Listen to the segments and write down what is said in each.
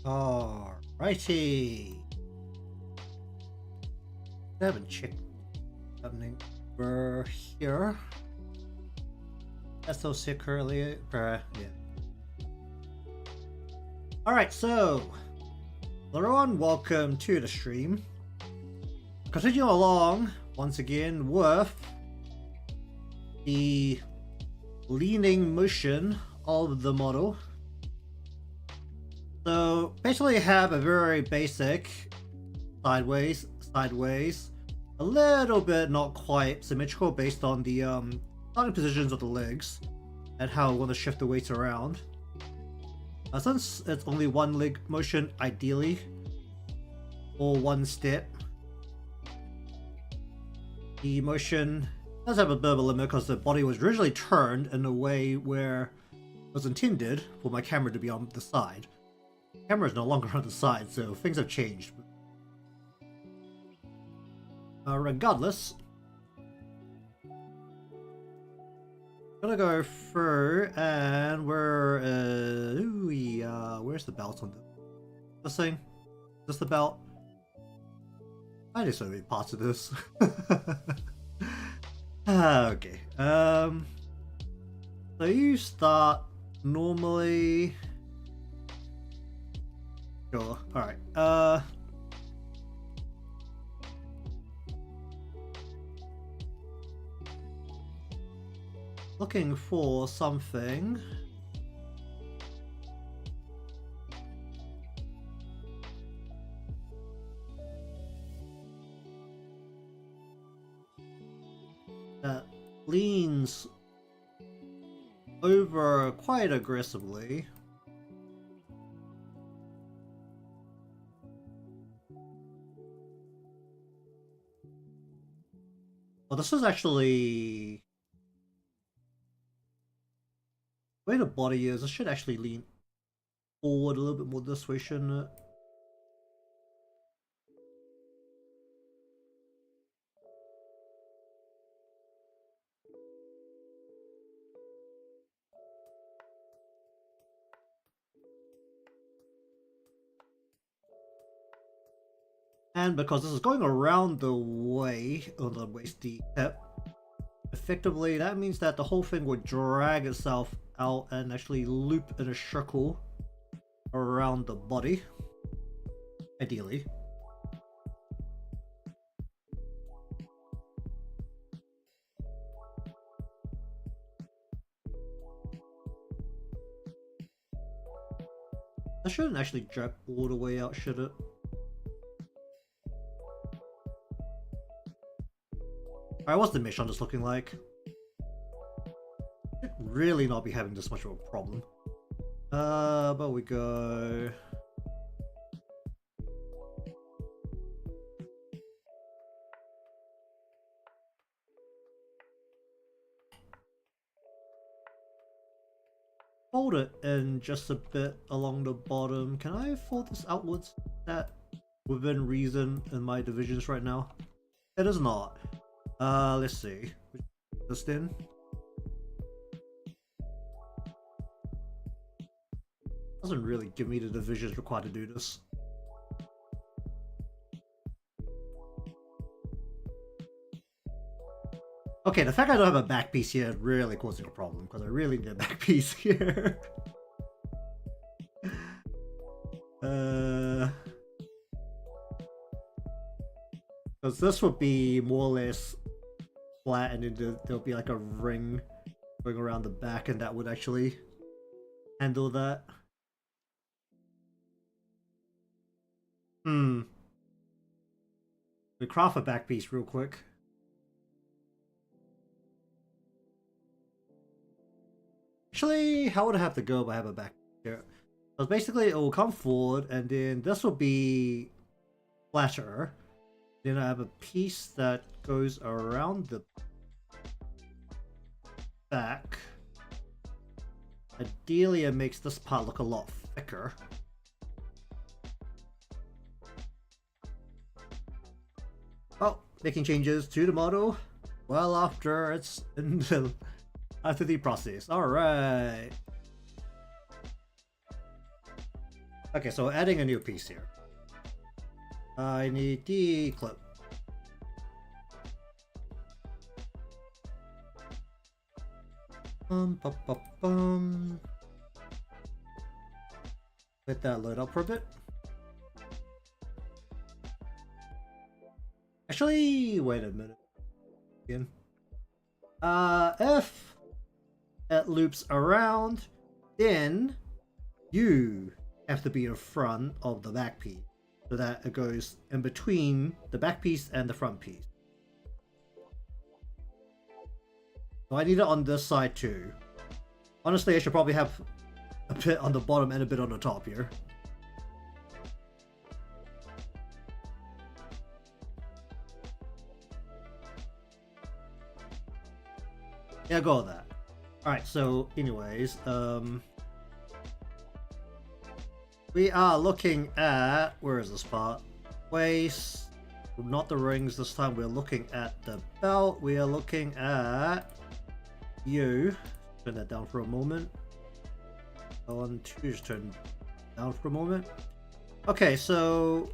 Alrighty. I haven't checked what's happening over here. That's so sick earlier. Yeah. Alright, so hello everyone, welcome to the stream. Continuing along once again with the leaning motion of the model. So basically I have a very basic sideways, a little bit not quite symmetrical based on the starting positions of the legs and how I want to shift the weight around. Since it's only one leg motion ideally, or one step, the motion does have a bit of a limit because the body was originally turned in a way where it was intended for my camera to be on the side. The camera is no longer on the side, so things have changed. Regardless, I'm gonna go through and where's the belt on this thing? Is this the belt? I just want to be parts of this. Okay. So you start normally. Sure. All right. Looking for something. That leans over quite aggressively. Well, this is actually the way the body is. It should actually lean forward a little bit more this way, shouldn't it? And because this is going around the way, or the waist, the hip, effectively that means that the whole thing would drag itself out and actually loop in a circle around the body, ideally. That shouldn't actually drag all the way out, should it? Alright, what's the mesh on this looking like? Should really not be having this much of a problem. But we go. Fold it in just a bit along the bottom. Can I fold this outwards? That within reason in my divisions right now? It is not. Let's see. This in. Doesn't really give me the divisions required to do this. Okay, the fact I don't have a back piece here really causing a problem because I really need a back piece here. Because this would be more or less flat, and then there'll be like a ring going around the back, and that would actually handle that. We craft a back piece real quick. Actually, how would I have to go if I have a back here? Because basically it will come forward, and then this will be flatter. Then I have a piece that goes around the back. Ideally, it makes this part look a lot thicker. Oh, making changes to the model well after it's in the after the process. All right. Okay, so adding a new piece here. I need the clip. Bum, bum, bum. Let that load up for a bit. Actually, wait a minute. Again. If it loops around, then you have to be in front of the back piece so that it goes in between the back piece and the front piece. So I need it on this side too. Honestly, I should probably have a bit on the bottom and a bit on the top here. Yeah, go with that. Alright, so anyways, we are looking at, where is this part? Waist, not the rings this time, we're looking at the belt, we are looking at you. Turn that down for a moment. On two, just turn down for a moment. Okay, so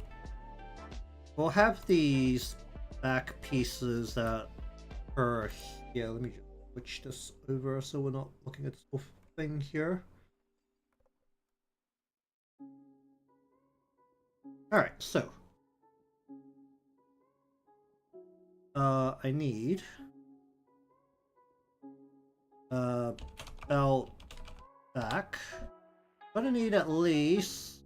we'll have these back pieces that are here. Let me just switch this over so we're not looking at this whole thing here. Alright, so I need belt back. I'm gonna need at least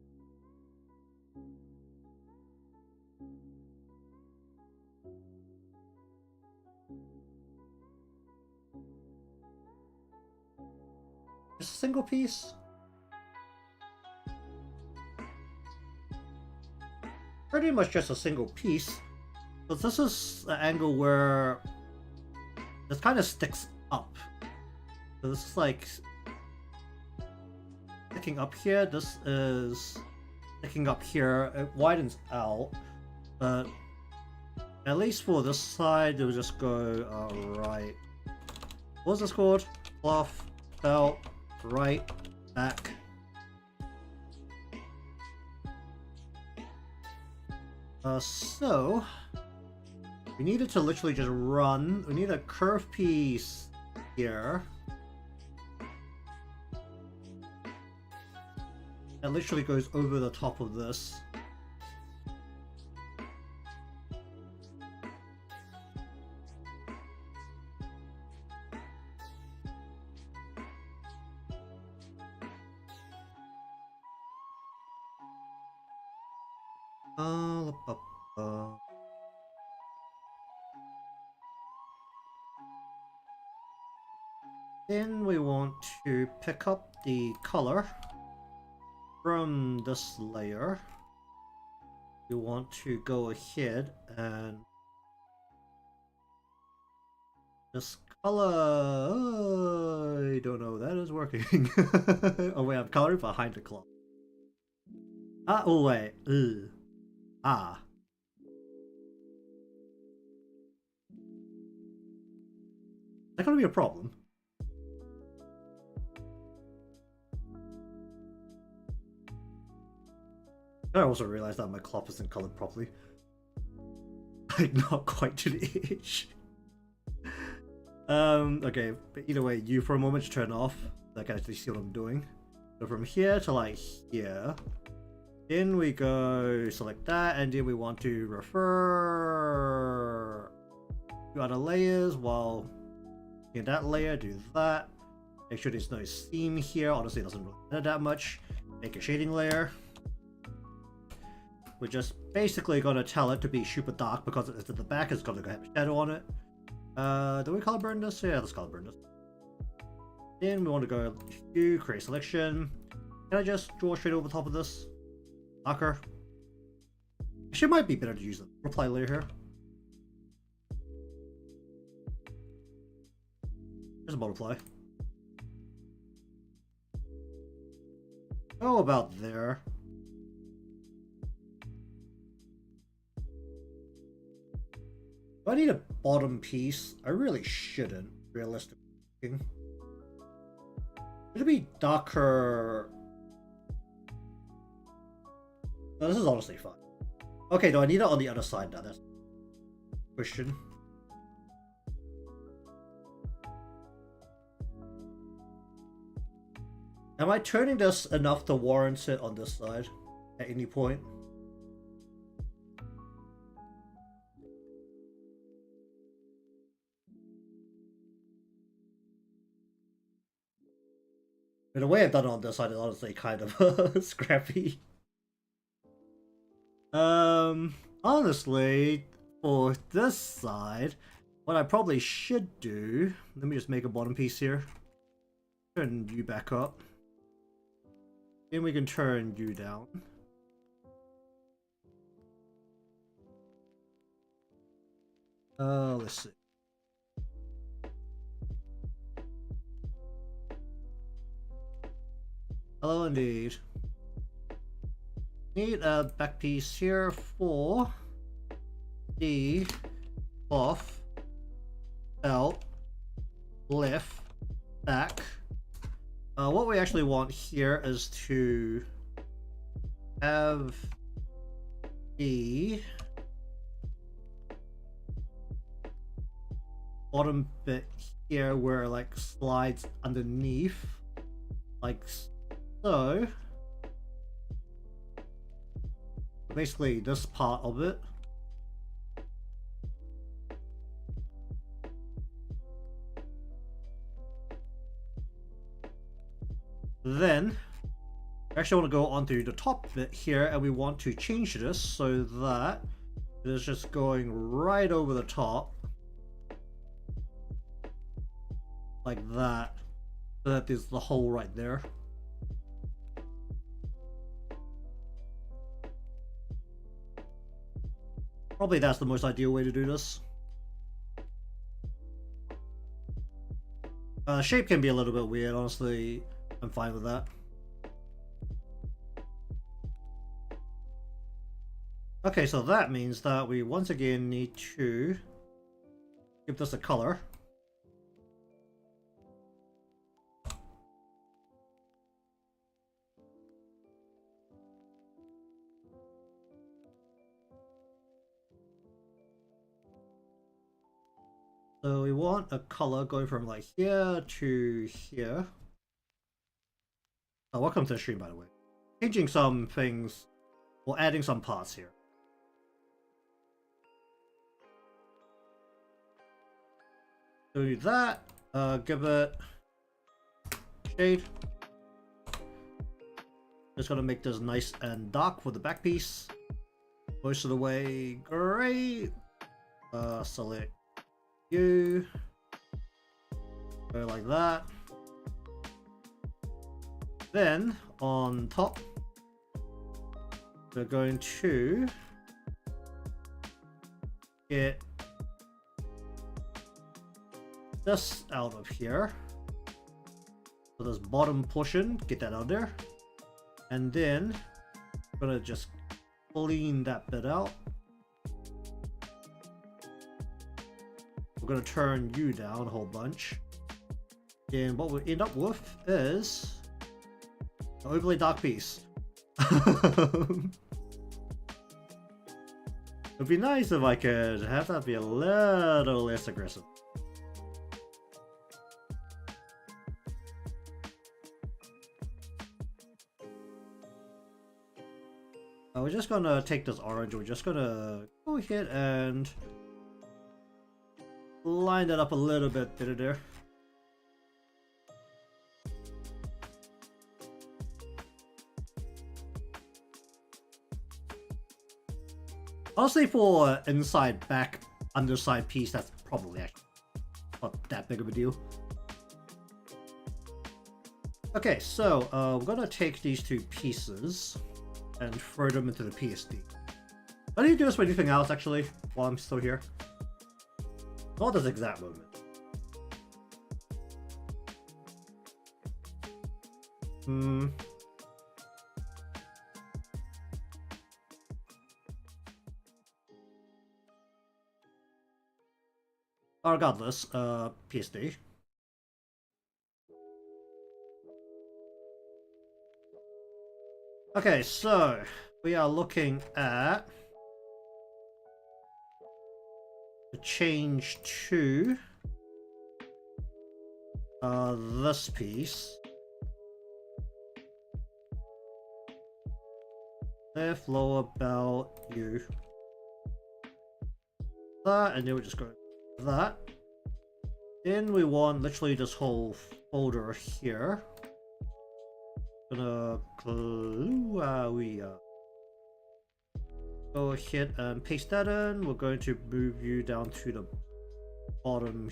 just a single piece. Pretty much just a single piece. But this is the angle where this kind of sticks up. So this is like sticking up here. This is sticking up here. It widens out, but at least for this side, it will just go right. What's this called? Cloth, belt, right, back. So we need it to literally just run. We need a curved piece here. That literally goes over the top of this. Then we want to pick up the color from this layer. We want to go ahead and this color. I don't know, that is working. Oh wait, I'm coloring behind the cloth. Oh wait. Ugh. Ah. Is that gonna be a problem? I also realized that my cloth isn't colored properly. Like, not quite to the edge. Okay, but either way, you for a moment to turn off. I can actually see what I'm doing. So from here to like here. Then we go select that, and then we want to refer to other layers while in that layer, do that. Make sure there's no seam here. Honestly, it doesn't really matter that much. Make a shading layer. We're just basically gonna tell it to be super dark because it's at the back, it's gonna have a shadow on it. Do we color burn this? Yeah, let's color burn this. Then we want to go to create selection. Can I just draw straight over the top of this? Darker. Actually, it might be better to use the reply layer here. There's a multiply. Oh, about there. Do I need a bottom piece? I really shouldn't, realistically speaking. It'll be darker. No, this is honestly fine. Okay, do I need it on the other side now? That's a question. Am I turning this enough to warrant it on this side at any point? The way I've done it on this side is honestly kind of scrappy. Honestly, for this side, what I probably should do, let me just make a bottom piece here. Turn you back up. Then we can turn you down. Let's see. Hello indeed. Need a back piece here for the off, out, left, back. What we actually want here is to have the bottom bit here where it like slides underneath, like so. Basically this part of it. Then I actually want to go onto the top bit here, and we want to change this so that it is just going right over the top like that, so that there's the hole right there. Probably that's the most ideal way to do this. Shape can be a little bit weird, honestly. I'm fine with that. Okay, so that means that we once again need to give this a color. So we want a color going from like here to here. Oh, welcome to the stream, by the way. Changing some things, or adding some parts here. So do that, give it shade. Just gonna make this nice and dark for the back piece. Most of the way, great. Select you. Go like that. Then on top, we're going to get this out of here. So this bottom portion, get that out there. And then I'm gonna just clean that bit out. We're gonna turn you down a whole bunch. And what we end up with is an overly dark piece. It'd be nice if I could have that be a little less aggressive. We're just gonna take this orange, we're just gonna go ahead and line that up a little bit better there. Honestly, for inside, back, underside piece, that's probably actually not that big of a deal. Okay, so we're gonna take these two pieces and throw them into the PSD. I need to do this for anything else, actually, while I'm still here. Not this exact moment. Regardless, PSD. Okay, so we are looking at the change to this piece. Left lower belt you. That, and then we just go that. Then we want literally this whole folder here. Gonna go ahead and paste that in. We're going to move you down to the bottom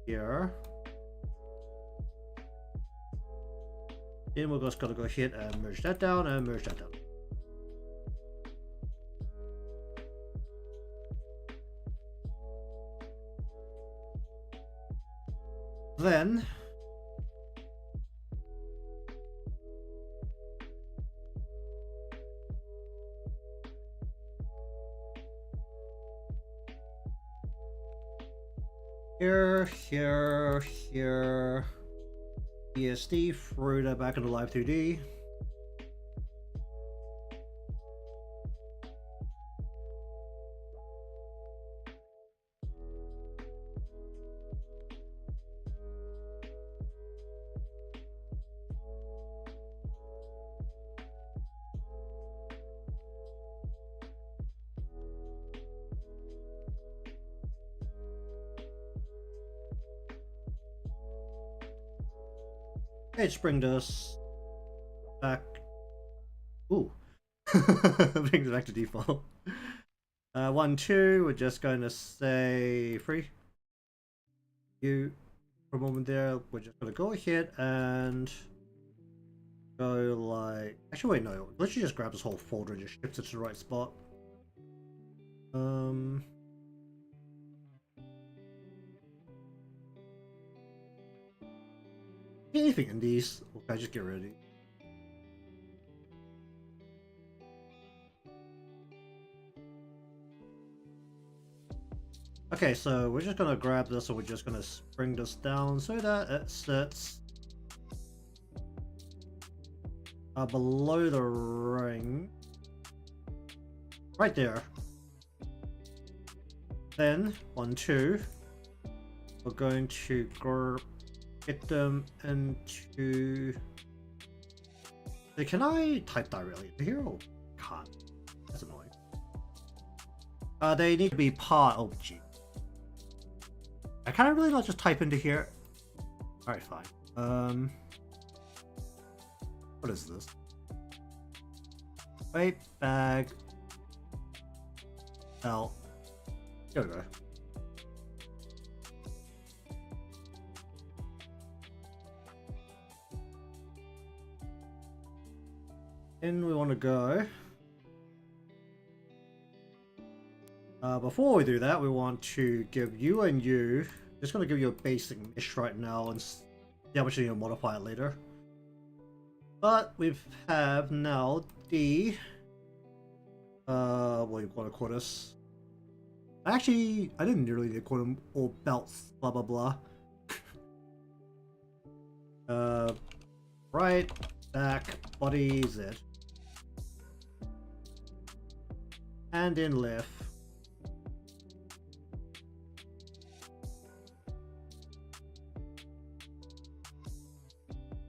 here. Then we're just gonna go ahead and merge that down and merge that down. Then here, ESD, throw that back into Live 2D. Let's bring this back. Ooh. Brings it back to default. 1, 2, we're just going to say 3. You, for a moment there, we're just going to go ahead and go like... Actually, wait, no. Let's just grab this whole folder and just shift it to the right spot. Anything in these? Okay, just get ready. Okay, so we're just gonna grab this and we're just gonna bring this down so that it sits below the ring. Right there. Then, 1, 2, we're going to get them into... So can I type directly into here or can't? That's annoying. They need to be part of G. I can't really not just type into here. Alright, fine. What is this? Wait, bag. L. There we go. In we want to go. Before we do that, we want to give you and you. Just going to give you a basic mesh right now and see how much you need to modify it later. But we have now the what do you want to call this? Actually, I didn't really need to call them all belts. Blah blah blah. Right, back, body, Z. And in left.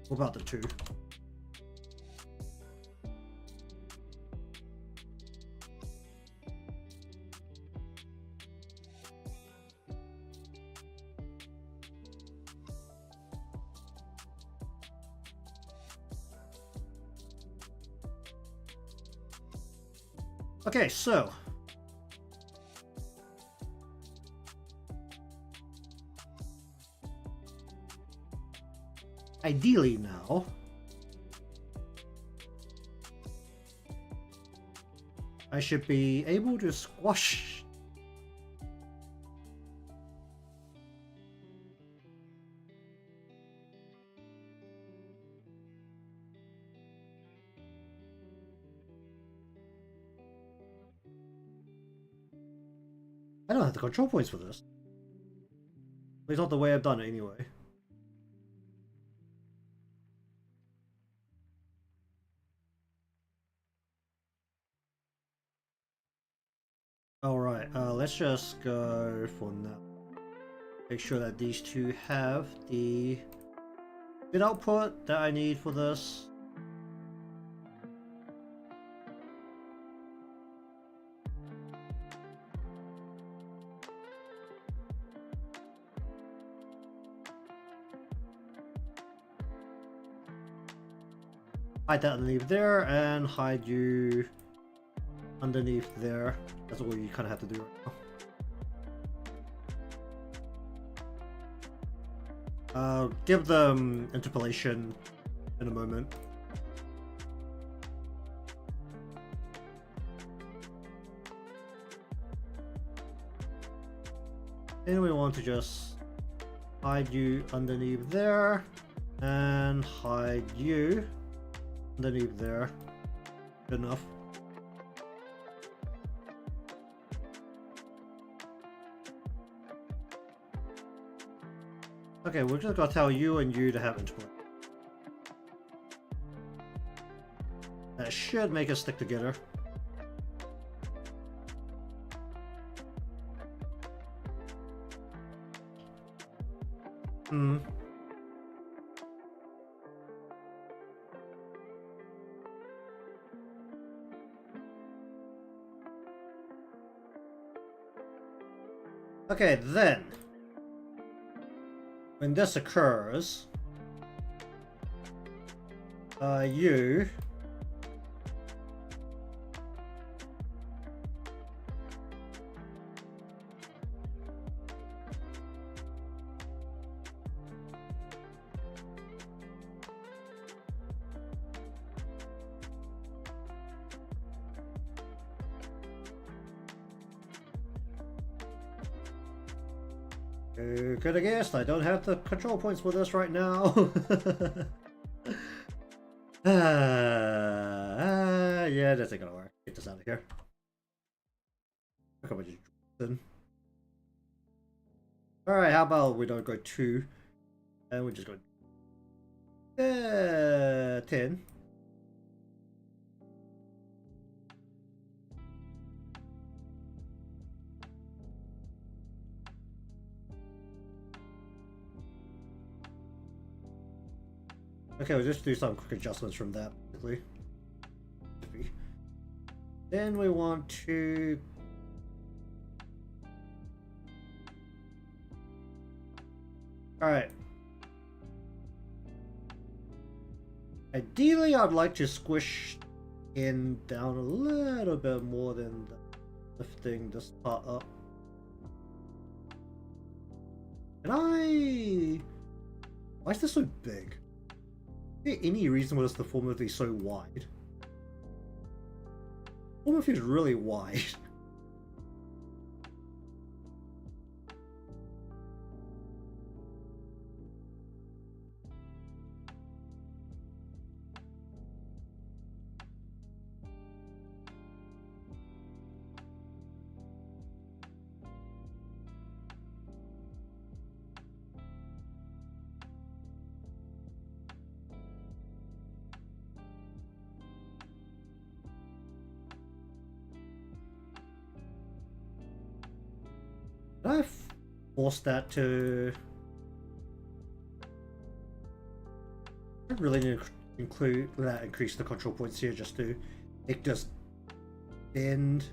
What about the 2? Okay, so ideally now I should be able to squash I don't have the control points for this. At least not the way I've done it anyway. Alright, let's just go for now. Make sure that these two have the good output that I need for this. Hide that underneath there and hide you underneath there. That's all you kind of have to do right now. Give them interpolation in a moment. Then we want to just hide you underneath there and hide you underneath there. Good enough. Okay, we're just gonna tell you and you to have interpolation. That should make us stick together. Okay, then when this occurs, you could have guessed I don't have the control points for this right now. Yeah, that's not gonna work. Get this out of here. Alright, how about we don't go 2 and we just go 10. Okay, we'll just do some quick adjustments from that, basically. Then we want to... Alright. Ideally, I'd like to squish in down a little bit more than lifting this part up. Can I... Why is this so big? Is there any reason why this formula is so wide? The formula feels really wide. Can I force that to... I really need to increase the control points here just to make this bend.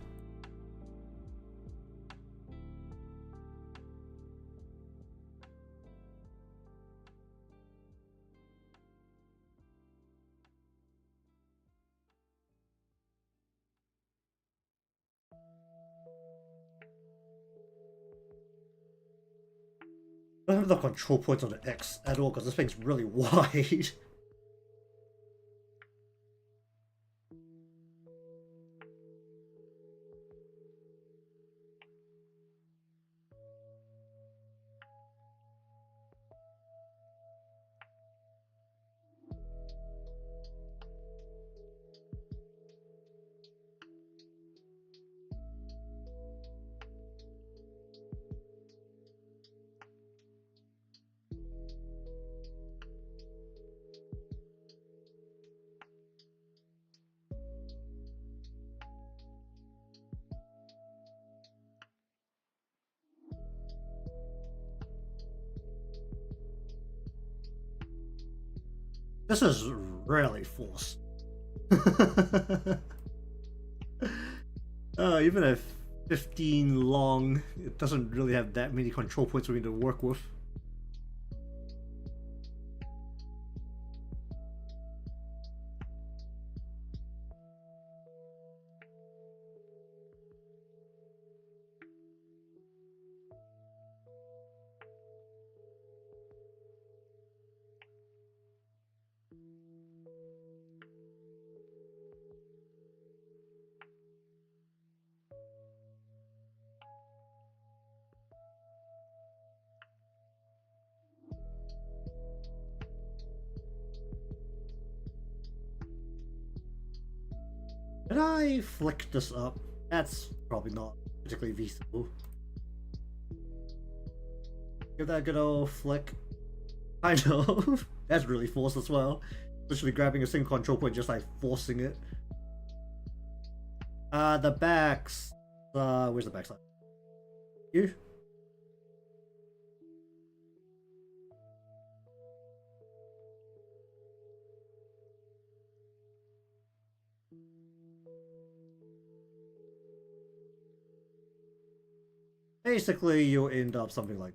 I don't have the control points on the X at all because this thing's really wide. This is really forced. Even at 15 long, it doesn't really have that many control points for me to work with. Did I flick this up? That's probably not particularly feasible. Give that a good old flick. I know. That's really forced as well. Literally grabbing a single control point, just like forcing it. The backs. Where's the backside? You? Basically, you'll end up something like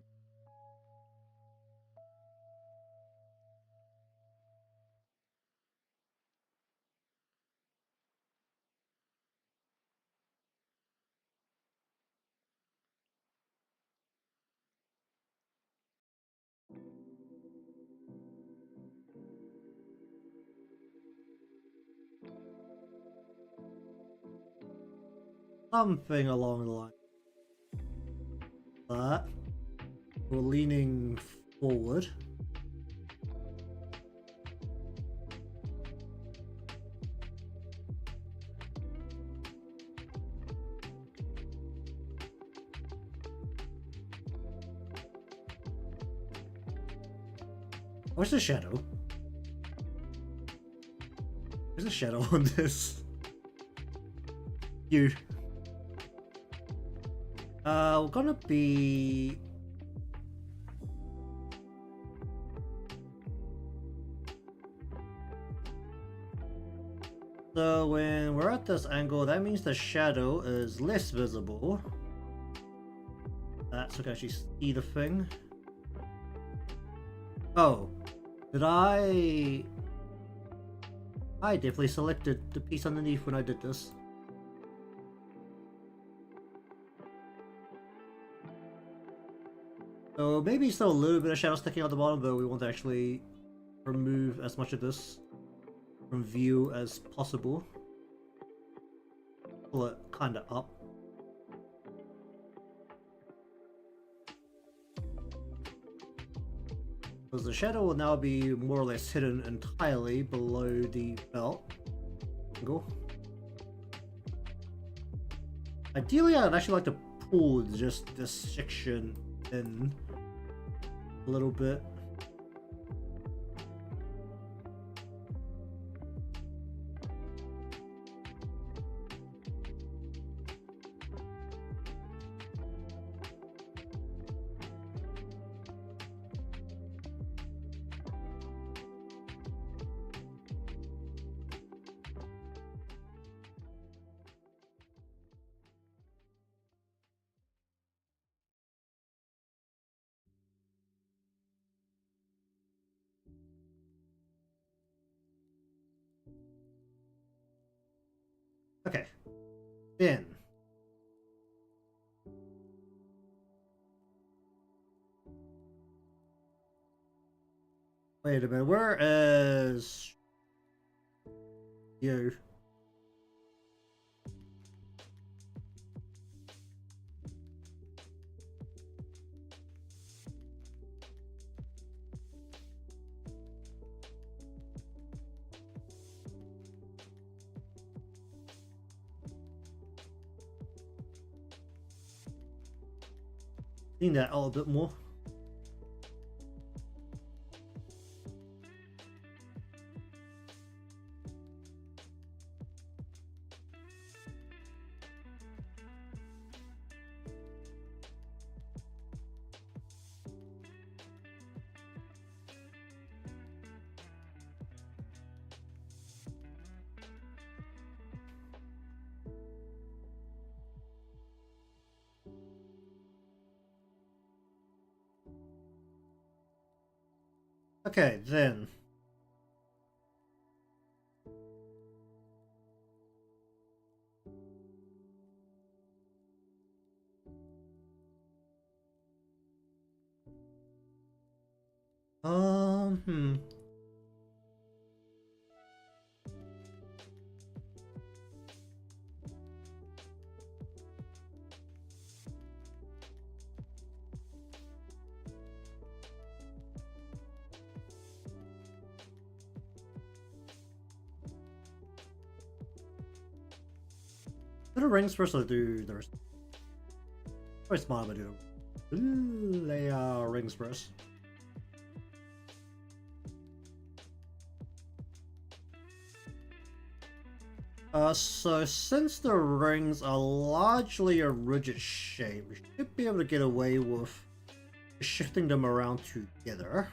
something along the line of that. We're leaning forward. Where's the shadow? There's a shadow on this. You. We're gonna be... So when we're at this angle, that means the shadow is less visible. So we can actually see the thing. Oh, did I definitely selected the piece underneath when I did this. So maybe still a little bit of shadow sticking out the bottom, but we want to actually remove as much of this from view as possible. Pull it kind of up. Because the shadow will now be more or less hidden entirely below the belt angle. Ideally, I'd actually like to pull just this section in a little bit. Okay, then. Wait a minute, where is you? Clean that out a bit more. Okay, then. Hmm. What do rings first or do the rest? Probably smart if I do the rings first. So since the rings are largely a rigid shape, we should be able to get away with shifting them around together.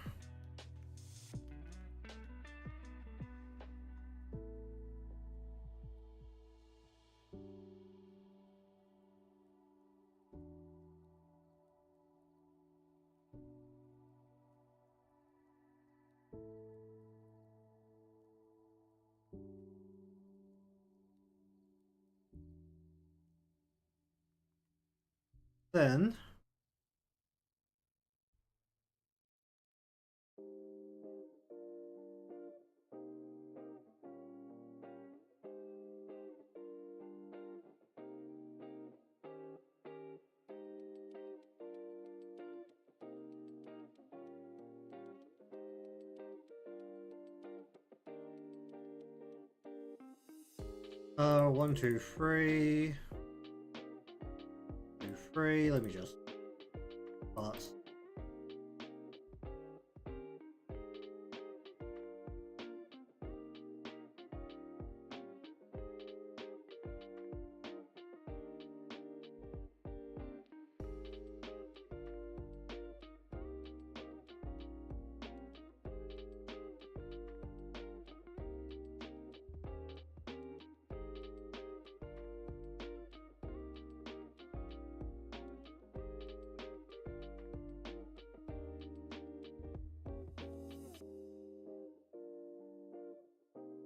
Then 1, 2, 3. 2, 3. Let me just pause.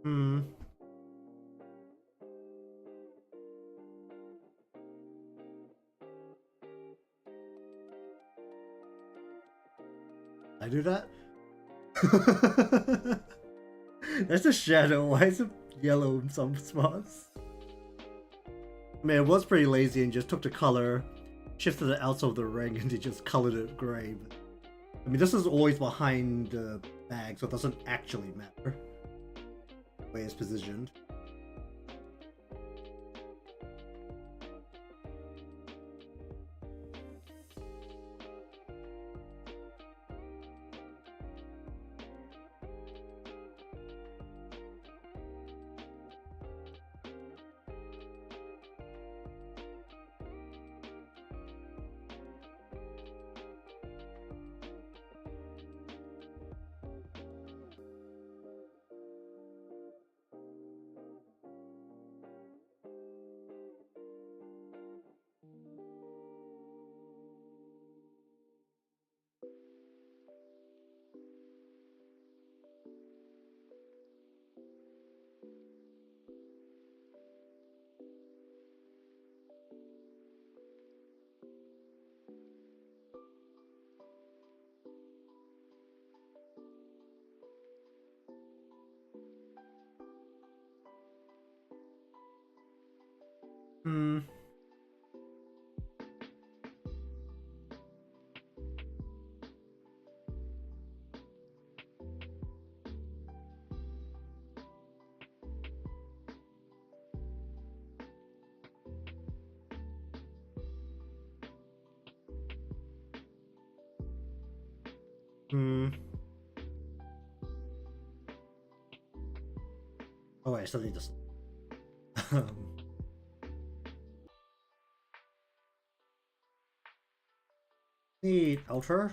Hmm. I do that? That's a shadow. Why is it yellow in some spots? I mean, it was pretty lazy and just took the color, shifted the outside of the ring, and they just colored it gray. But, I mean, this is always behind the bag, so it doesn't actually matter the way it's positioned. Hmm. Hmm. Oh wait, I still need this. Need outer.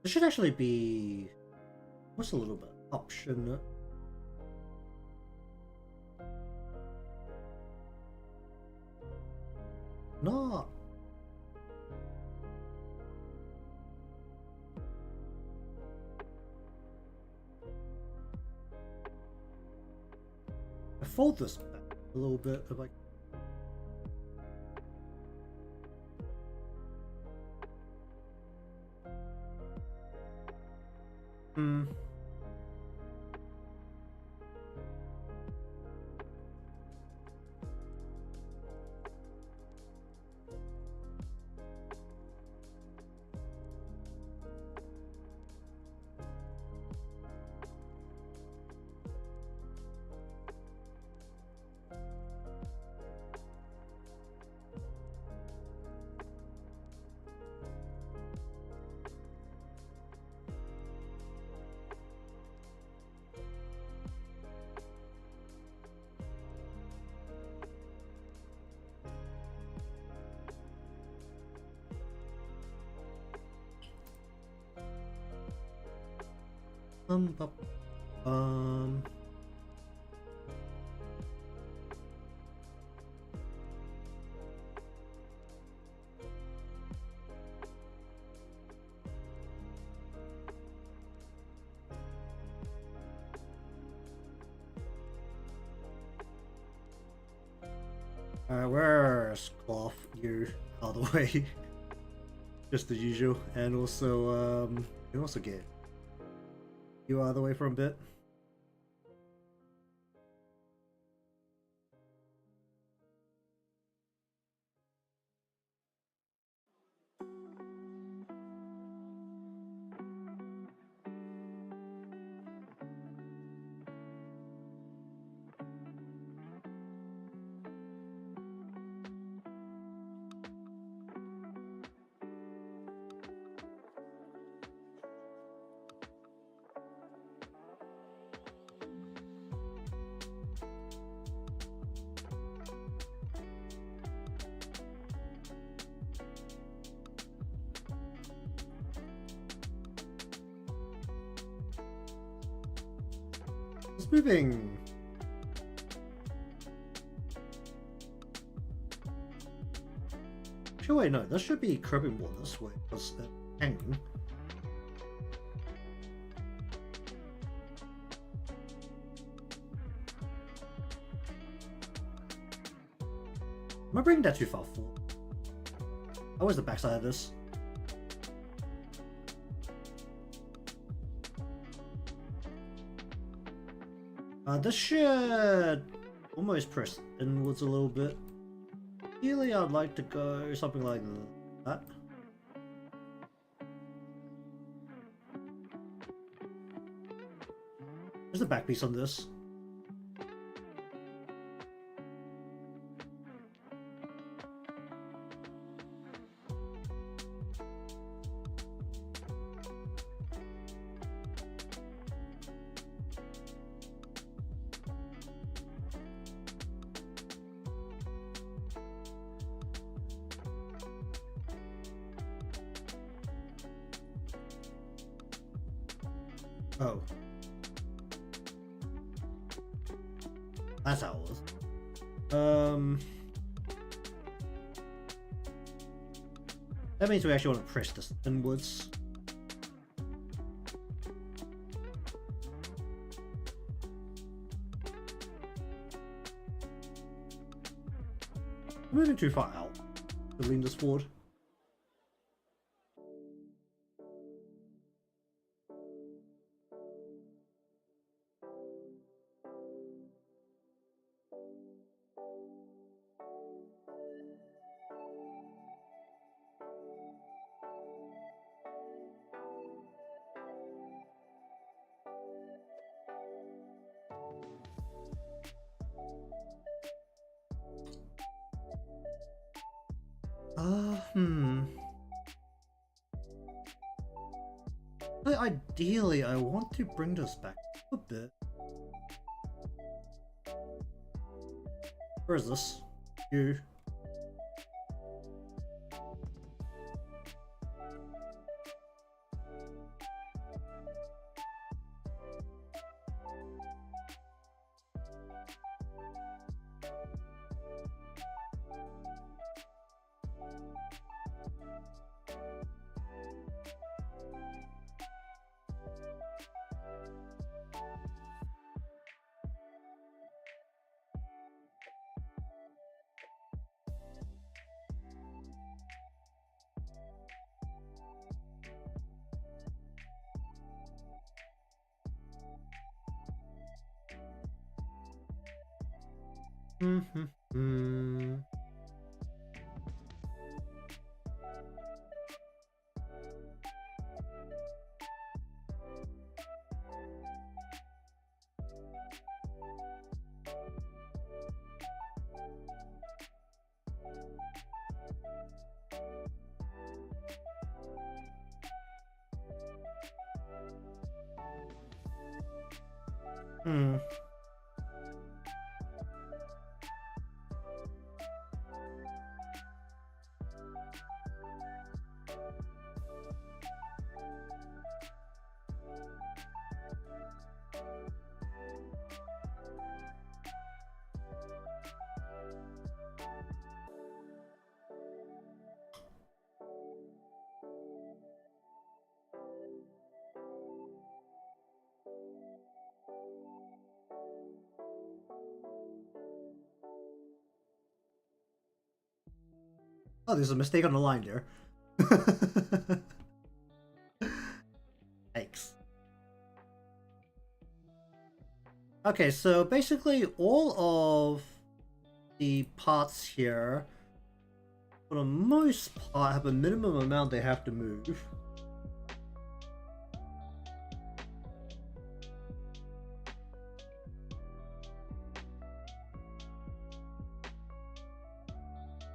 This should actually be... What's a little bit option? Not... I fold this back a little bit if I... Where's cloth? You out of the way. Just the usual, and also you can also get you out of the way for a bit. It's moving. Sure, wait, no, this should be curving more this way because it's hanging. Am I bringing that too far forward? How is the backside of this? This should almost press inwards a little bit. Ideally, I'd like to go something like that. There's the back piece on this. Oh. That's how it was. That means we actually want to press this inwards. I'm moving too far out to lean this forward. Ideally, I want to bring this back a bit. Where is this? You. Hmm. Hmm. Oh, there's a mistake on the line there. Thanks. Okay, so basically all of the parts here, for the most part, have a minimum amount they have to move.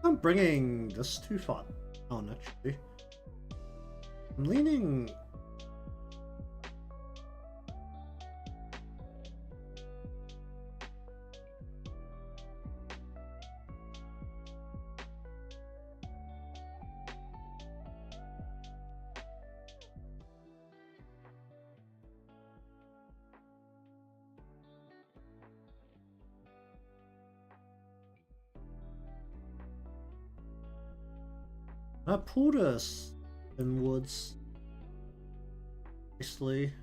I'm bringing this too far on, actually. I'm leaning... I pulled this inwards, nicely.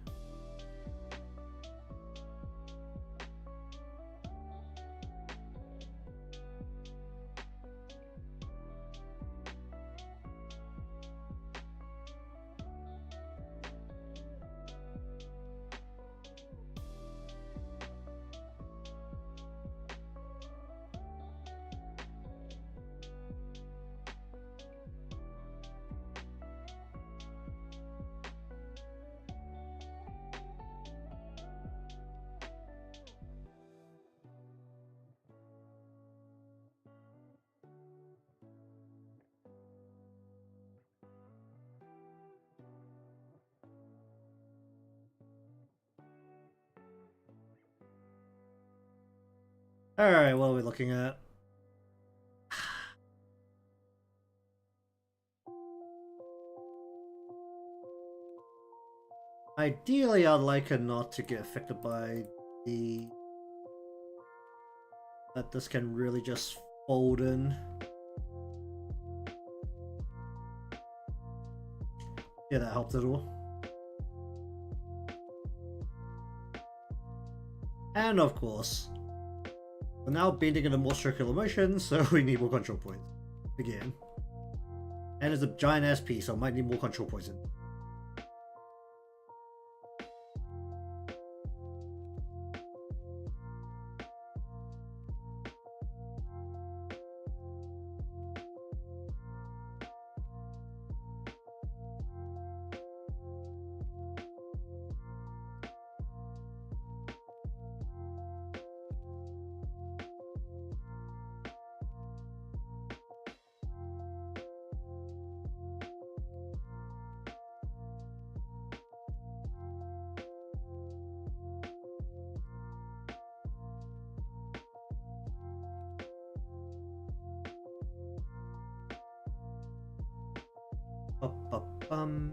Alright, what are we looking at? Ideally, I'd like it not to get affected by the... that this can really just fold in. Yeah, that helps at all. And of course, we're now bending into more circular motion, so we need more control points. Again. And it's a giant ass piece, so I might need more control points in. Ba-ba-bum.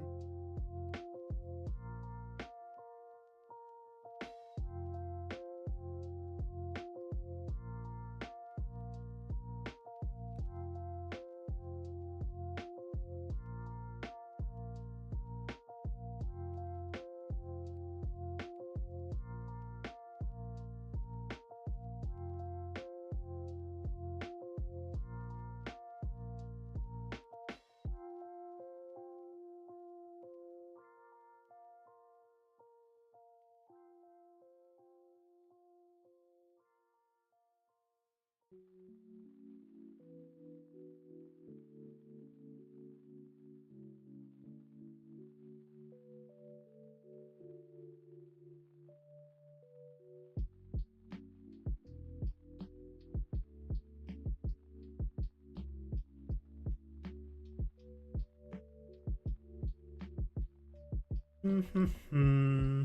Mm-hmm.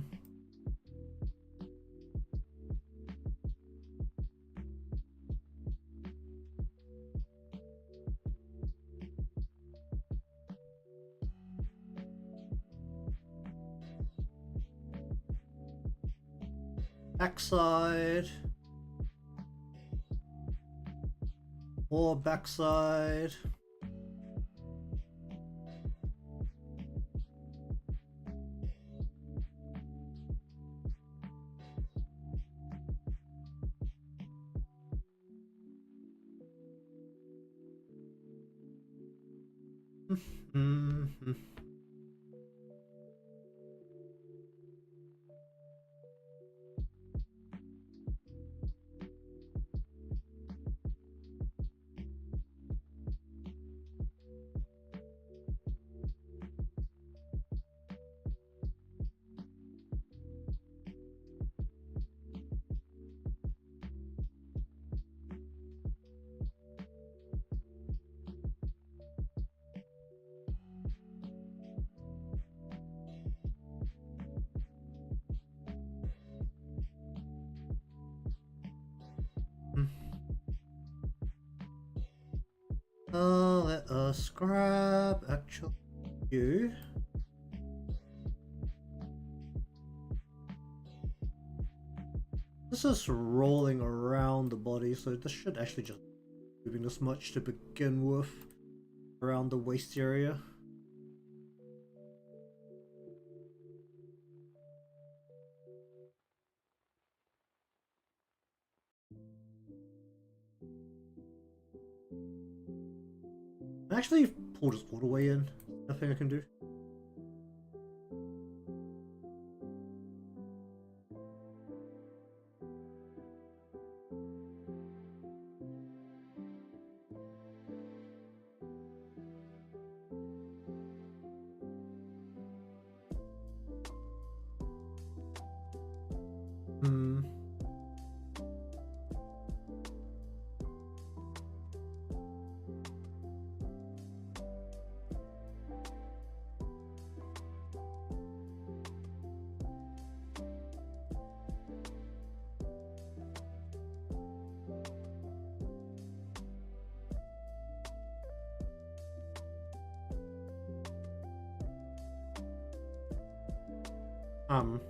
Backside. More backside. Mm-hmm. Let us grab actual view. This is rolling around the body, so this should actually just be moving this much to begin with around the waist area. I actually pull this all the way in. Nothing I can do. Hmm. Um.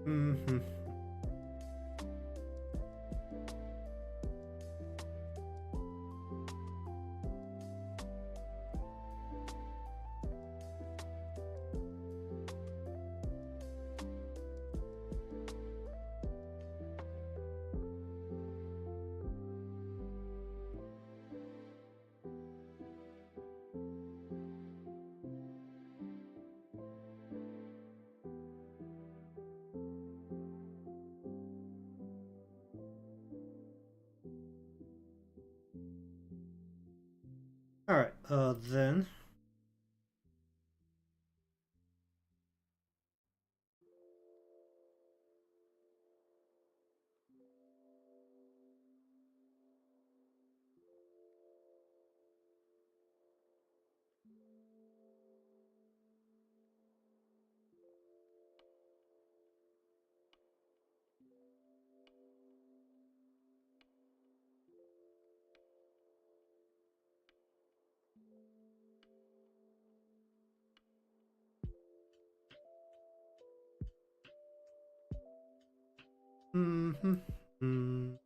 Mm-hmm. Alright, then. Mm-hmm. Mm.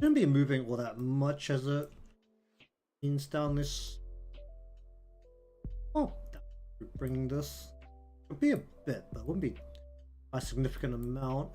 Shouldn't be moving all that much as it means down this. Oh, bringing this. It'll be a bit, but it wouldn't be a significant amount.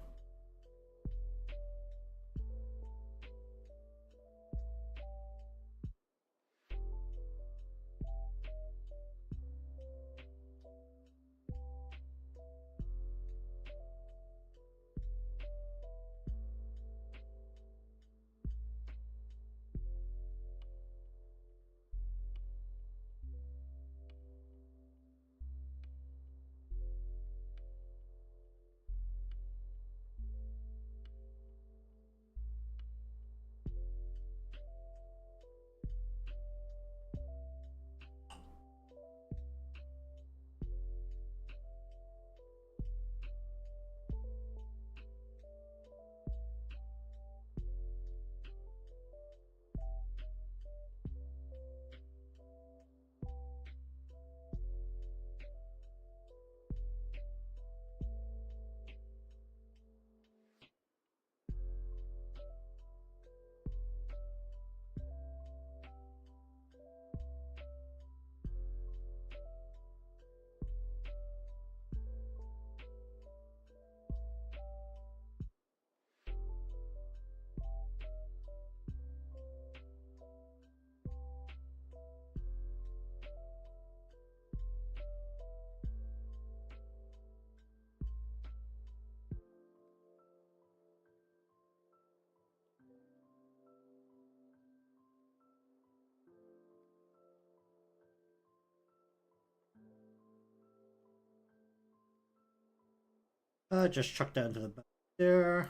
Just chuck that into the back there.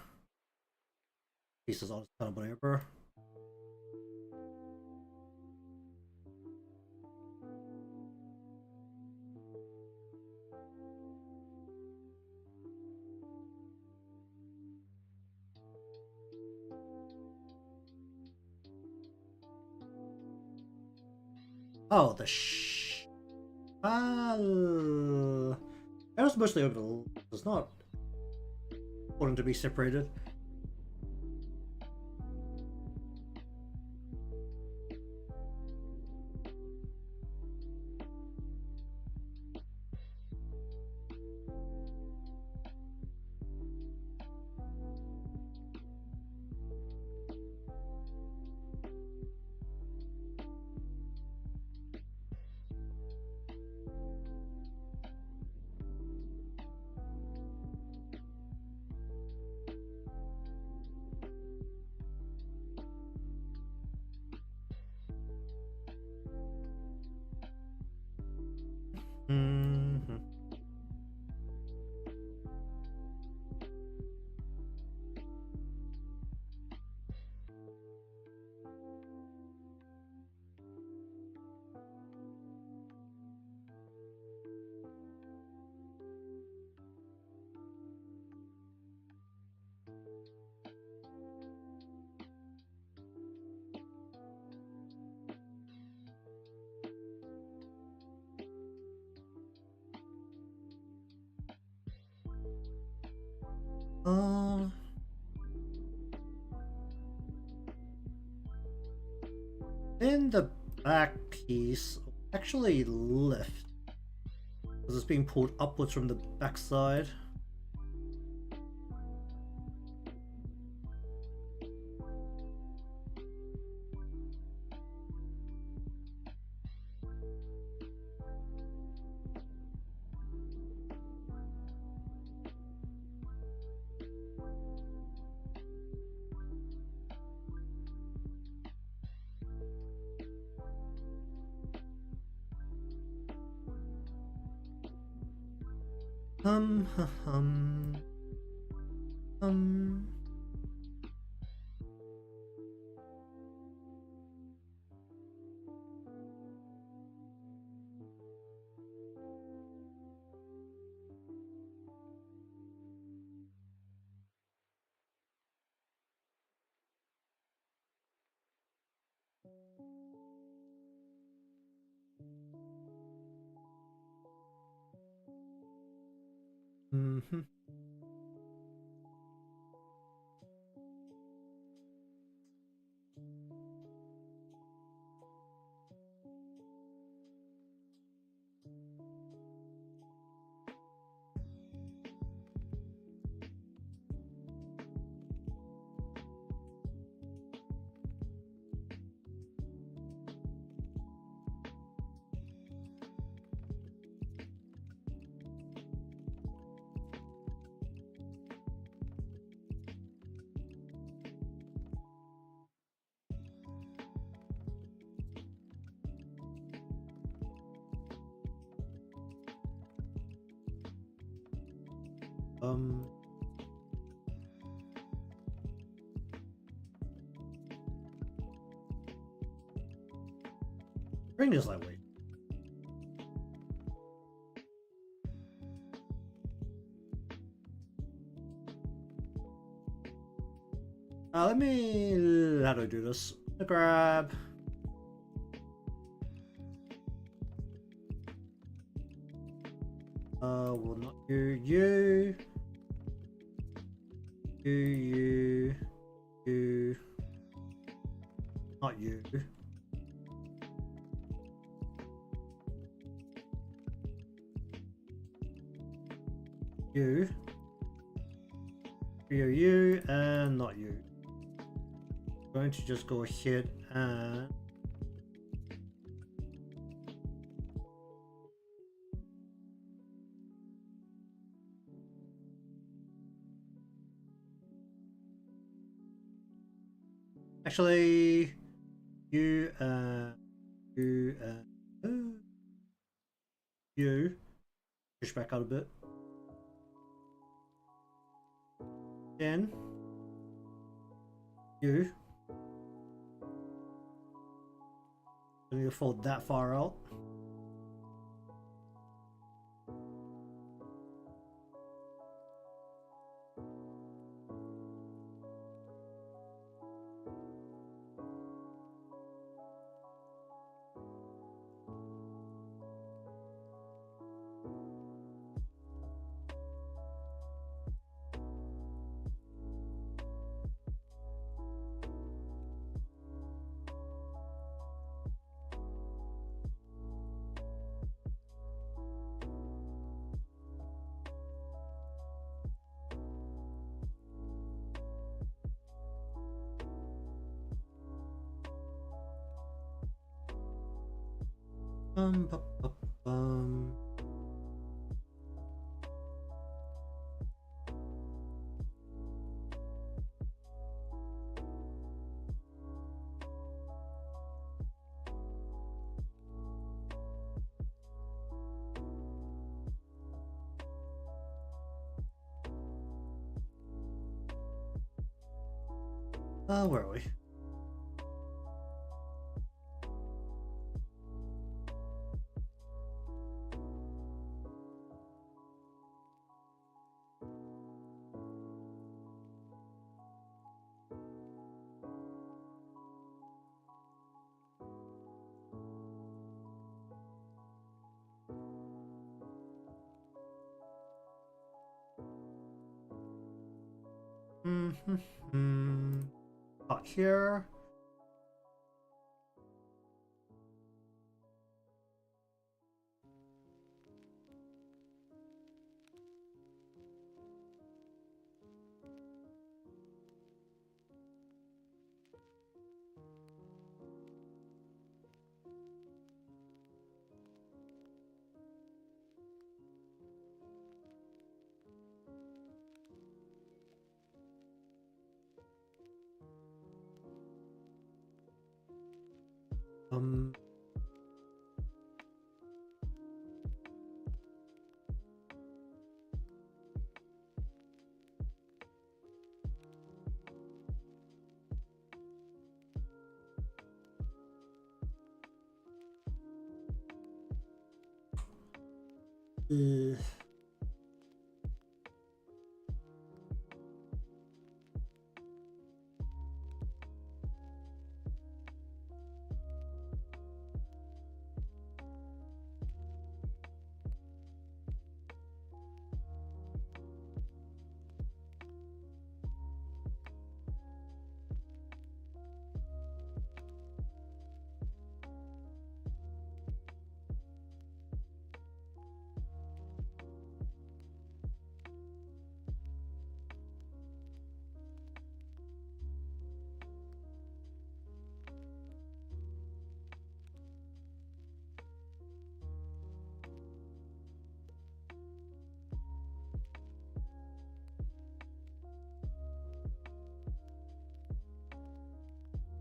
Pieces all just kind of whatever. Oh, the that was mostly over the. It's not important to be separated. Mm-hmm. Uh, in the back piece, actually lift because it's being pulled upwards from the backside. Hum, hum, hum. Mm-hmm. Bring this lightweight. Let me. How do I do this? Grab. Well, not you. You. Not you. You, and not you. I'm going to just go ahead and actually you push back out a bit. Then you. Don't need to fold that far out. Where are we? Not here.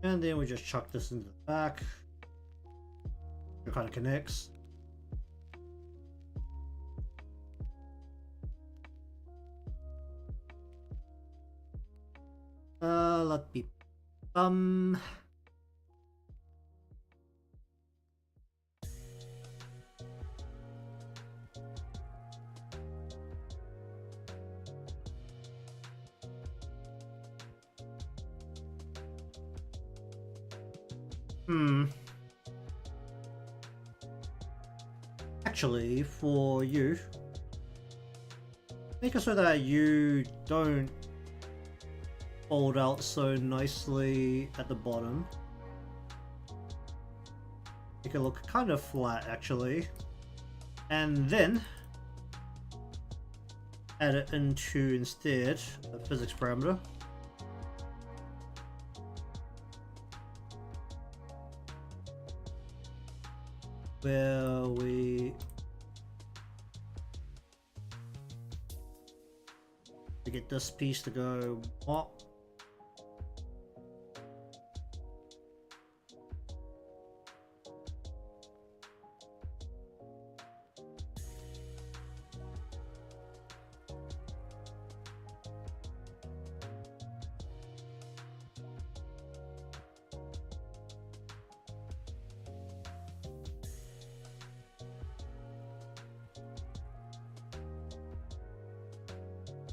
And then we just chuck this into the back. It kind of connects. Let me um actually, for you, make it so that you don't fold out so nicely at the bottom. Make it look kind of flat, actually. And then add it into, instead, a physics parameter. Where we get this piece to go what?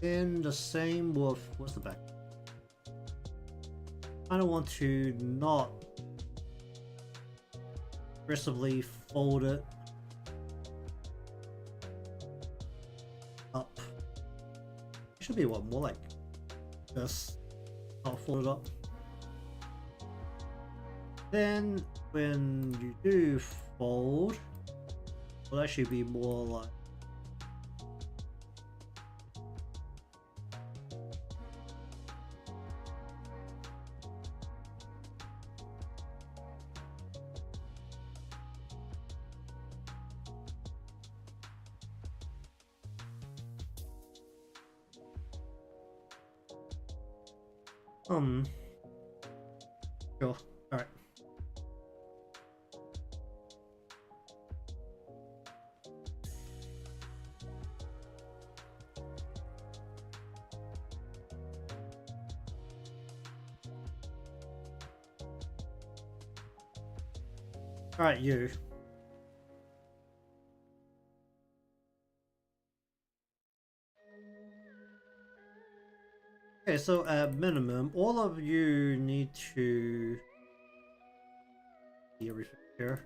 And the same with, what's the back? I don't want to not aggressively fold it up. It should be what, more like this, not fold it up. Then when you do fold, it'll actually be more like sure. Alright. Alright, you. Okay, so at minimum, all of you need to see everything here.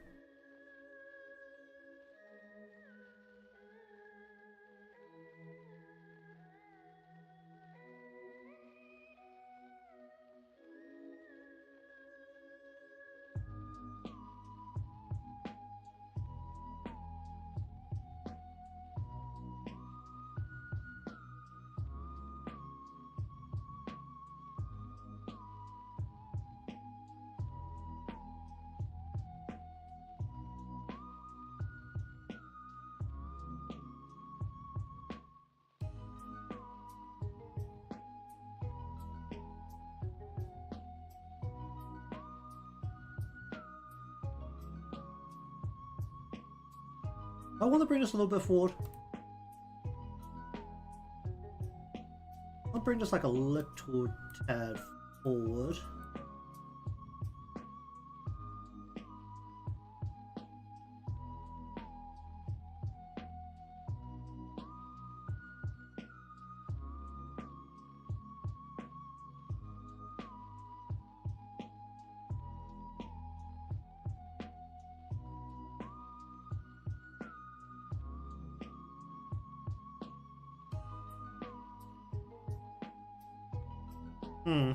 I want to bring this a little bit forward. I'll bring this like a little tad forward. Hmm.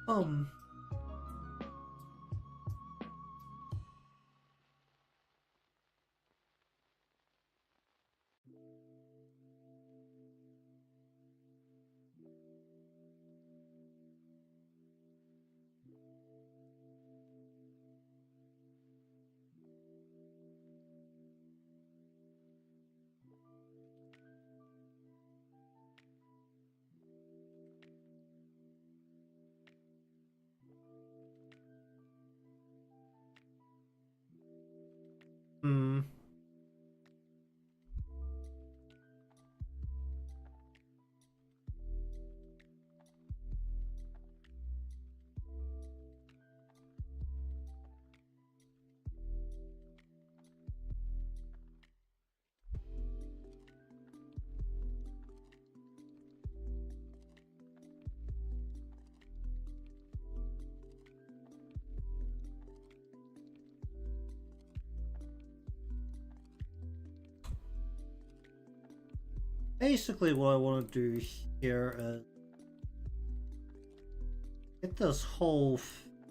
Um. basically what I want to do here is get this whole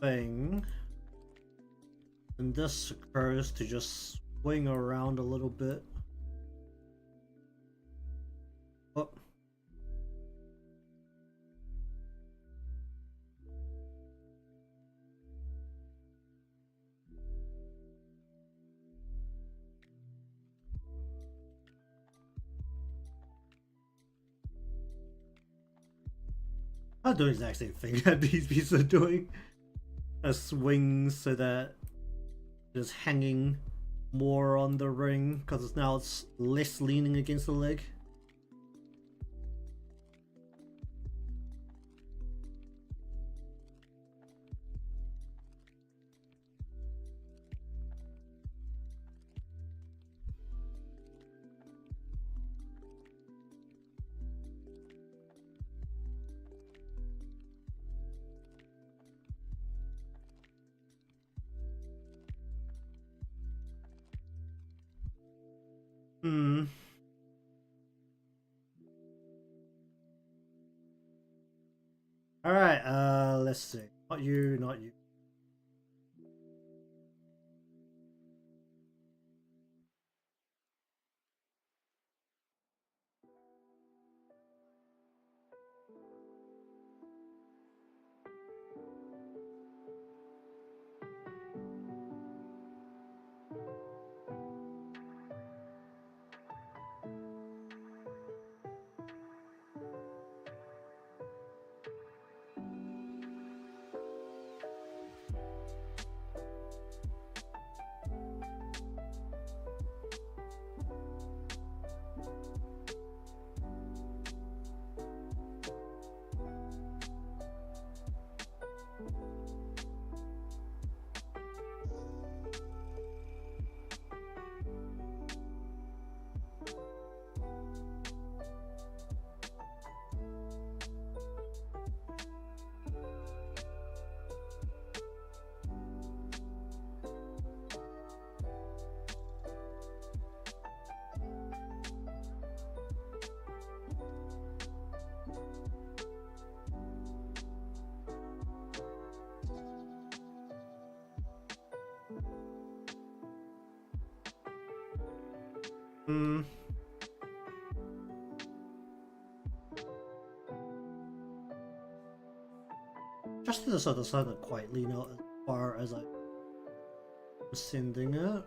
thing, and this occurs to just swing around a little bit. Oh. I'll do the exact same thing that these pieces are doing. A swing so that it's hanging more on the ring because it's less leaning against the leg. Hmm. Alright, let's see. Not you, not you. Hmm. Just to the side, doesn't quite lean out as far as I'm sending it.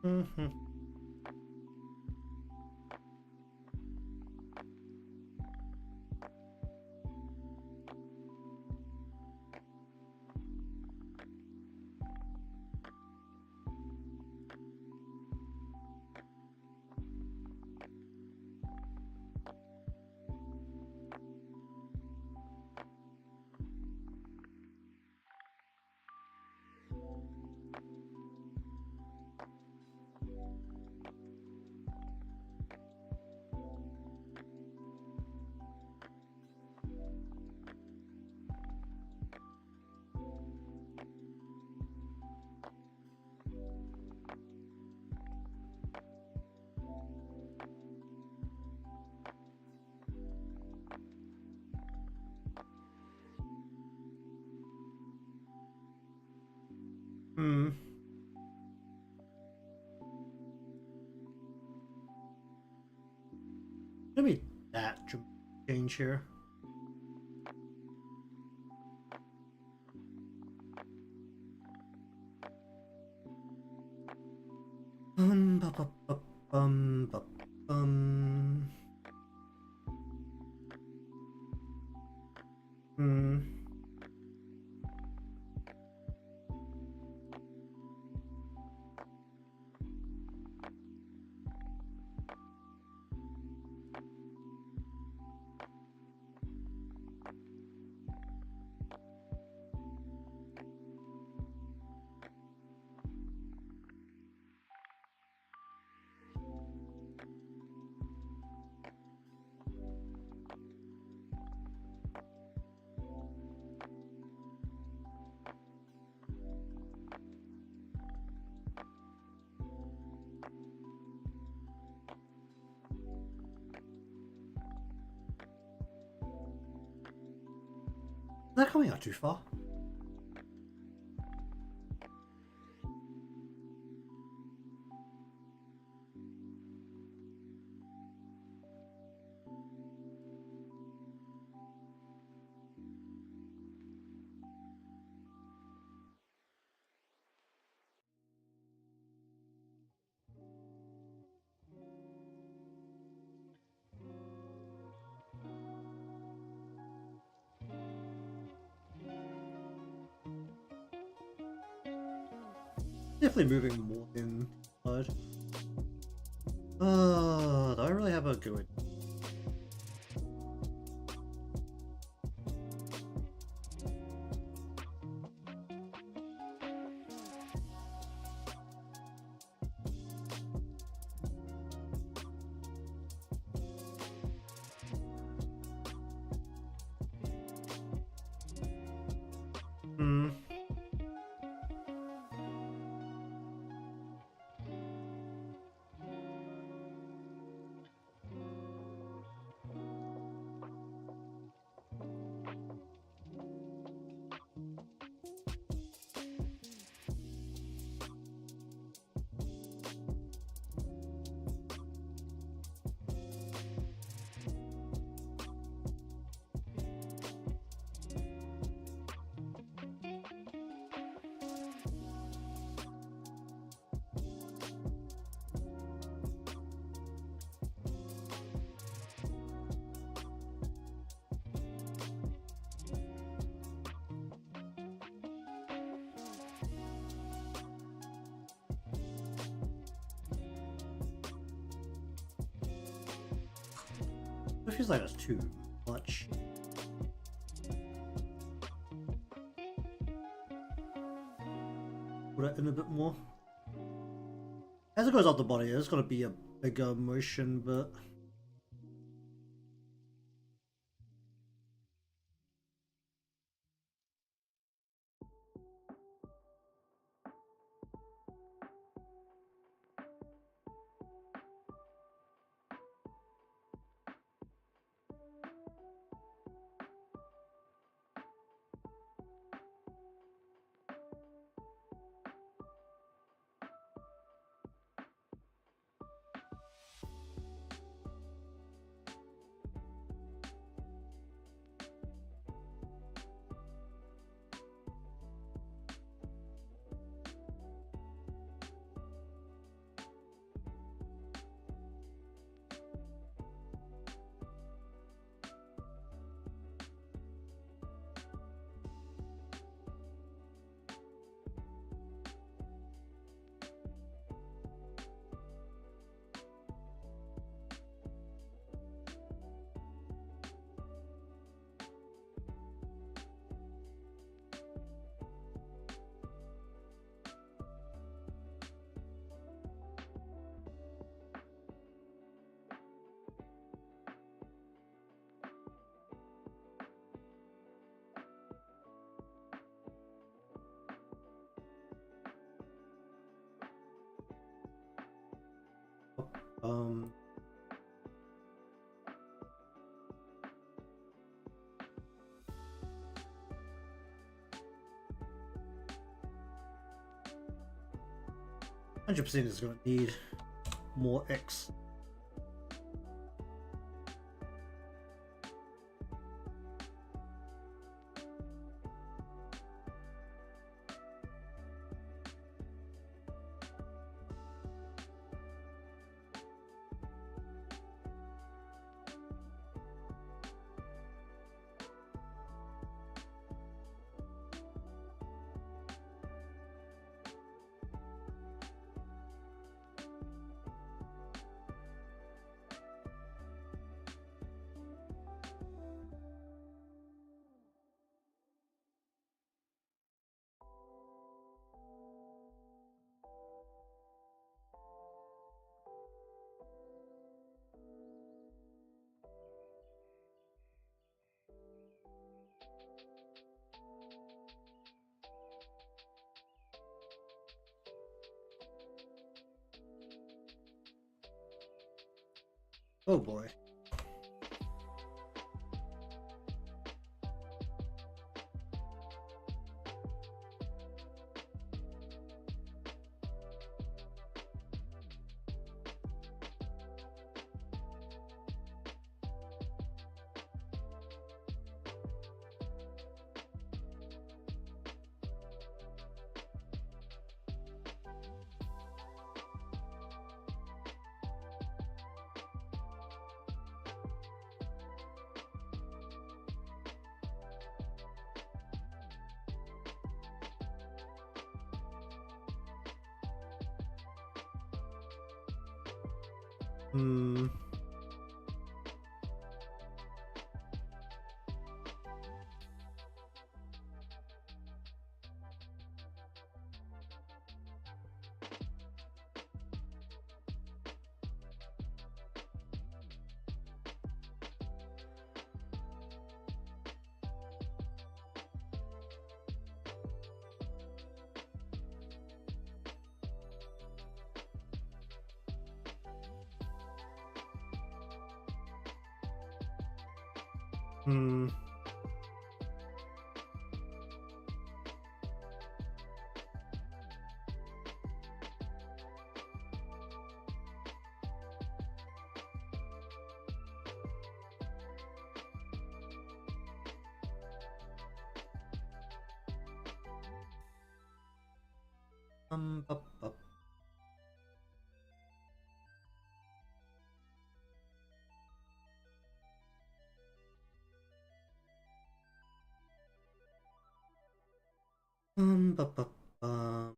Mm-hmm. Let me that change here. Ba, ba, ba, ba, Hmm. Is that coming out too far? Definitely moving more inside. Do I really have a good idea? Hmm. It feels like that's too much. Put it in a bit more. As it goes up the body, there's gonna be a bigger motion, but um. %100% is going to need more X. Oh boy. Hmm. Hmm. Bup, bup. Bup, bup, um.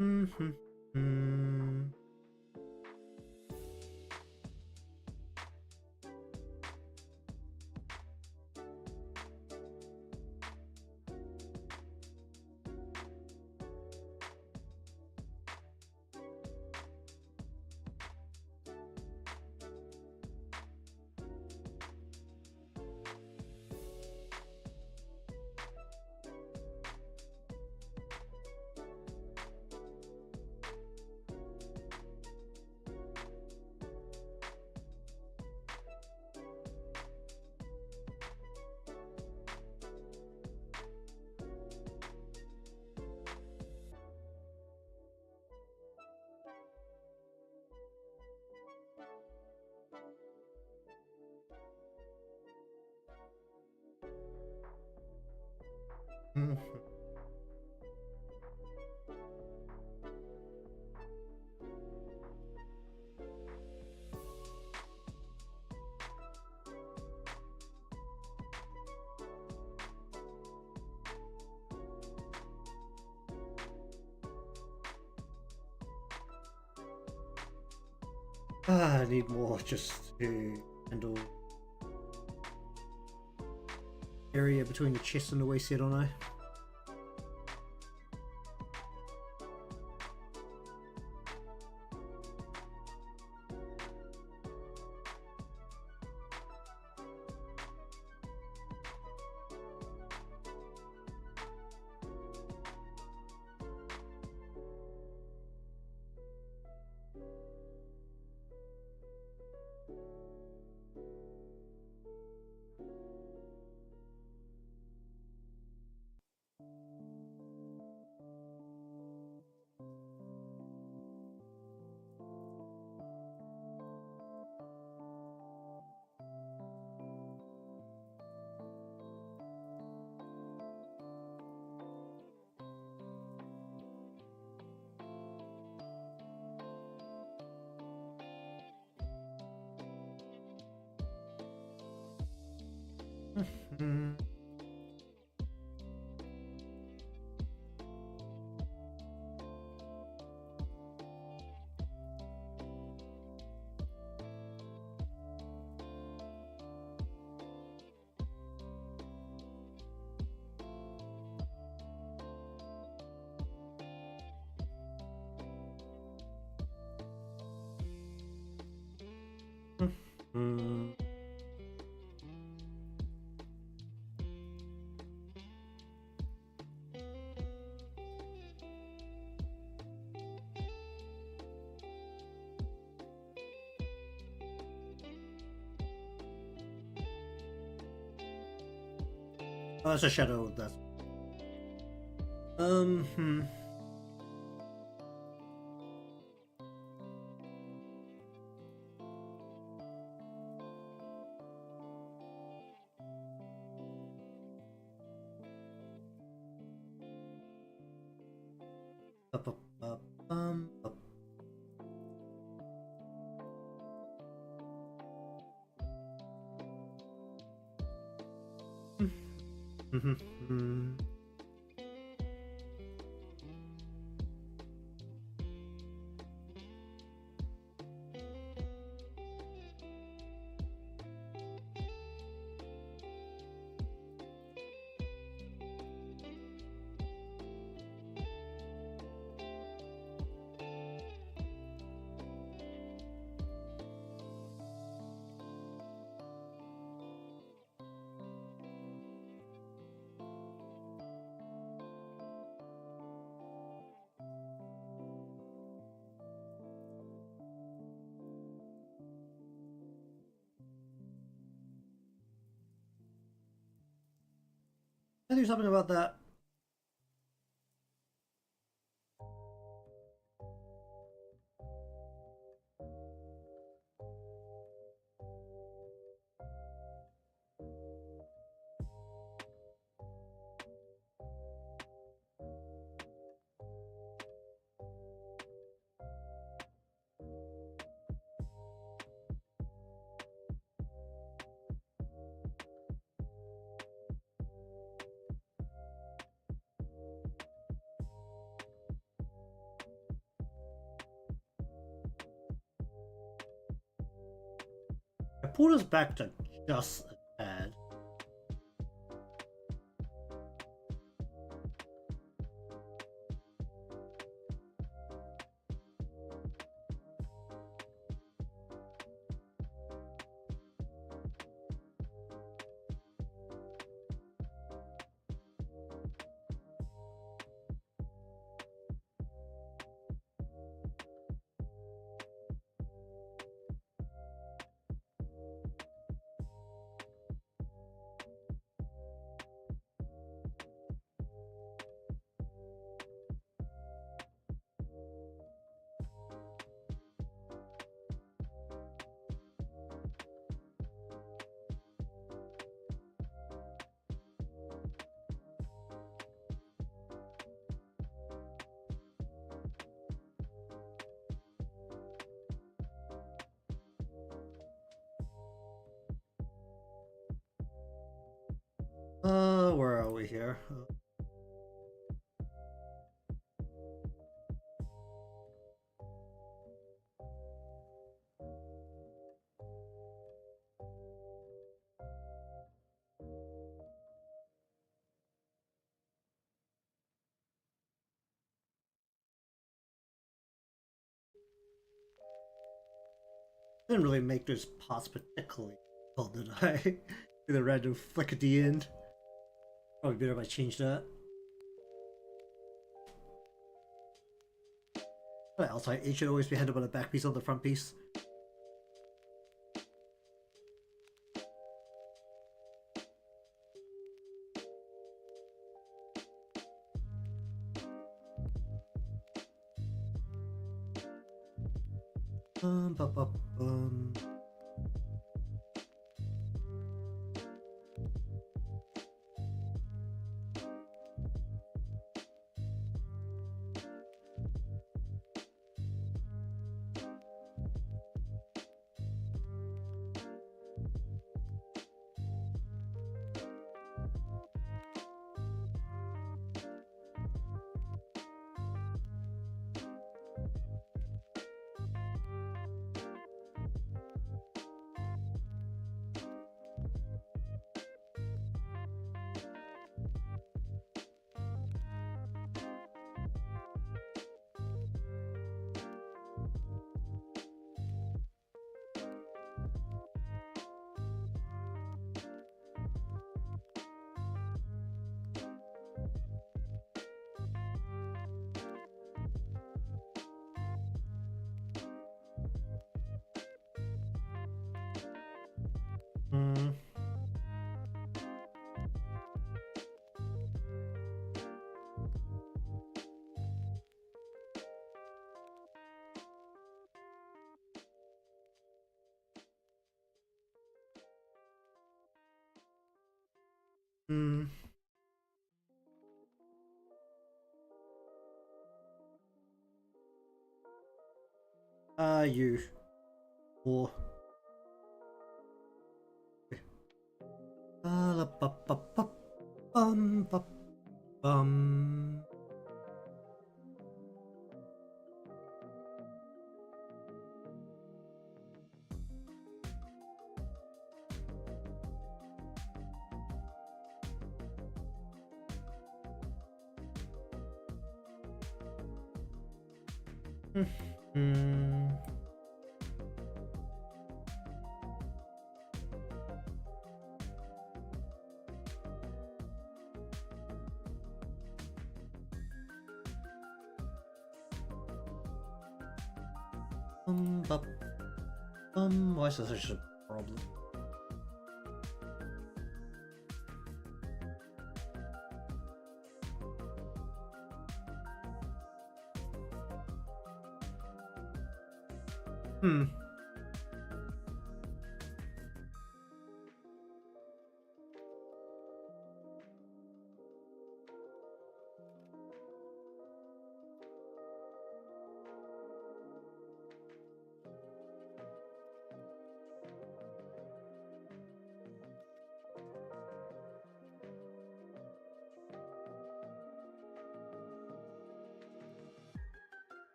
Mm-hmm. Mm. Mhm. I need more just to handle area between the chest and the waist here, don't I? Mm. Mm. Oh, that's a shadow. That's hmm. Up, up, up, up. I do something about that. I pulled us back to just a tad. Where are we here? Didn't really make those parts particularly well, did I? With a random flick at the end. Probably better if I change that. What else? It should always be handled by the back piece on the front piece. Bum, bum, bum, bum. Mm. Mm. You. Or. La ba ba ba ba bum. Mm. Ba why is that such a problem? Hmm.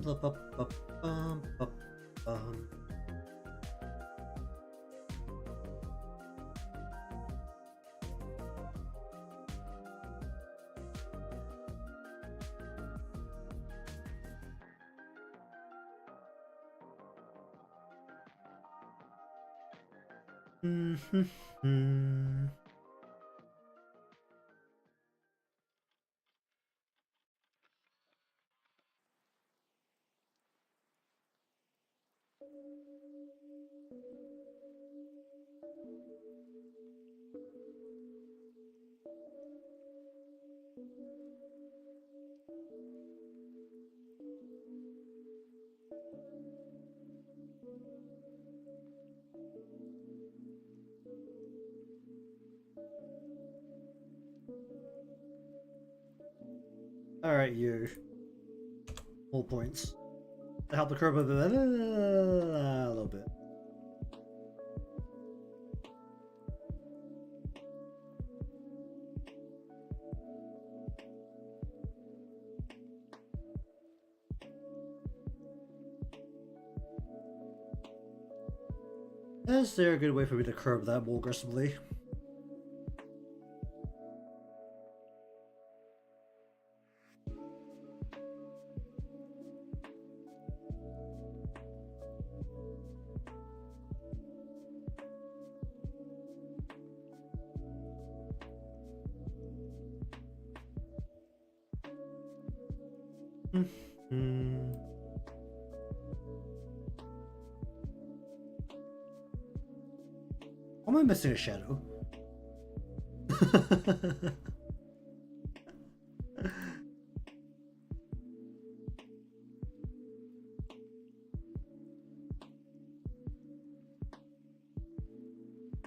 Ba ba ba ba bum. Mm-hmm. Alright, you. All points. To help the curve a little bit. Is there a good way for me to curb that more aggressively? Mm. Am I missing a shadow?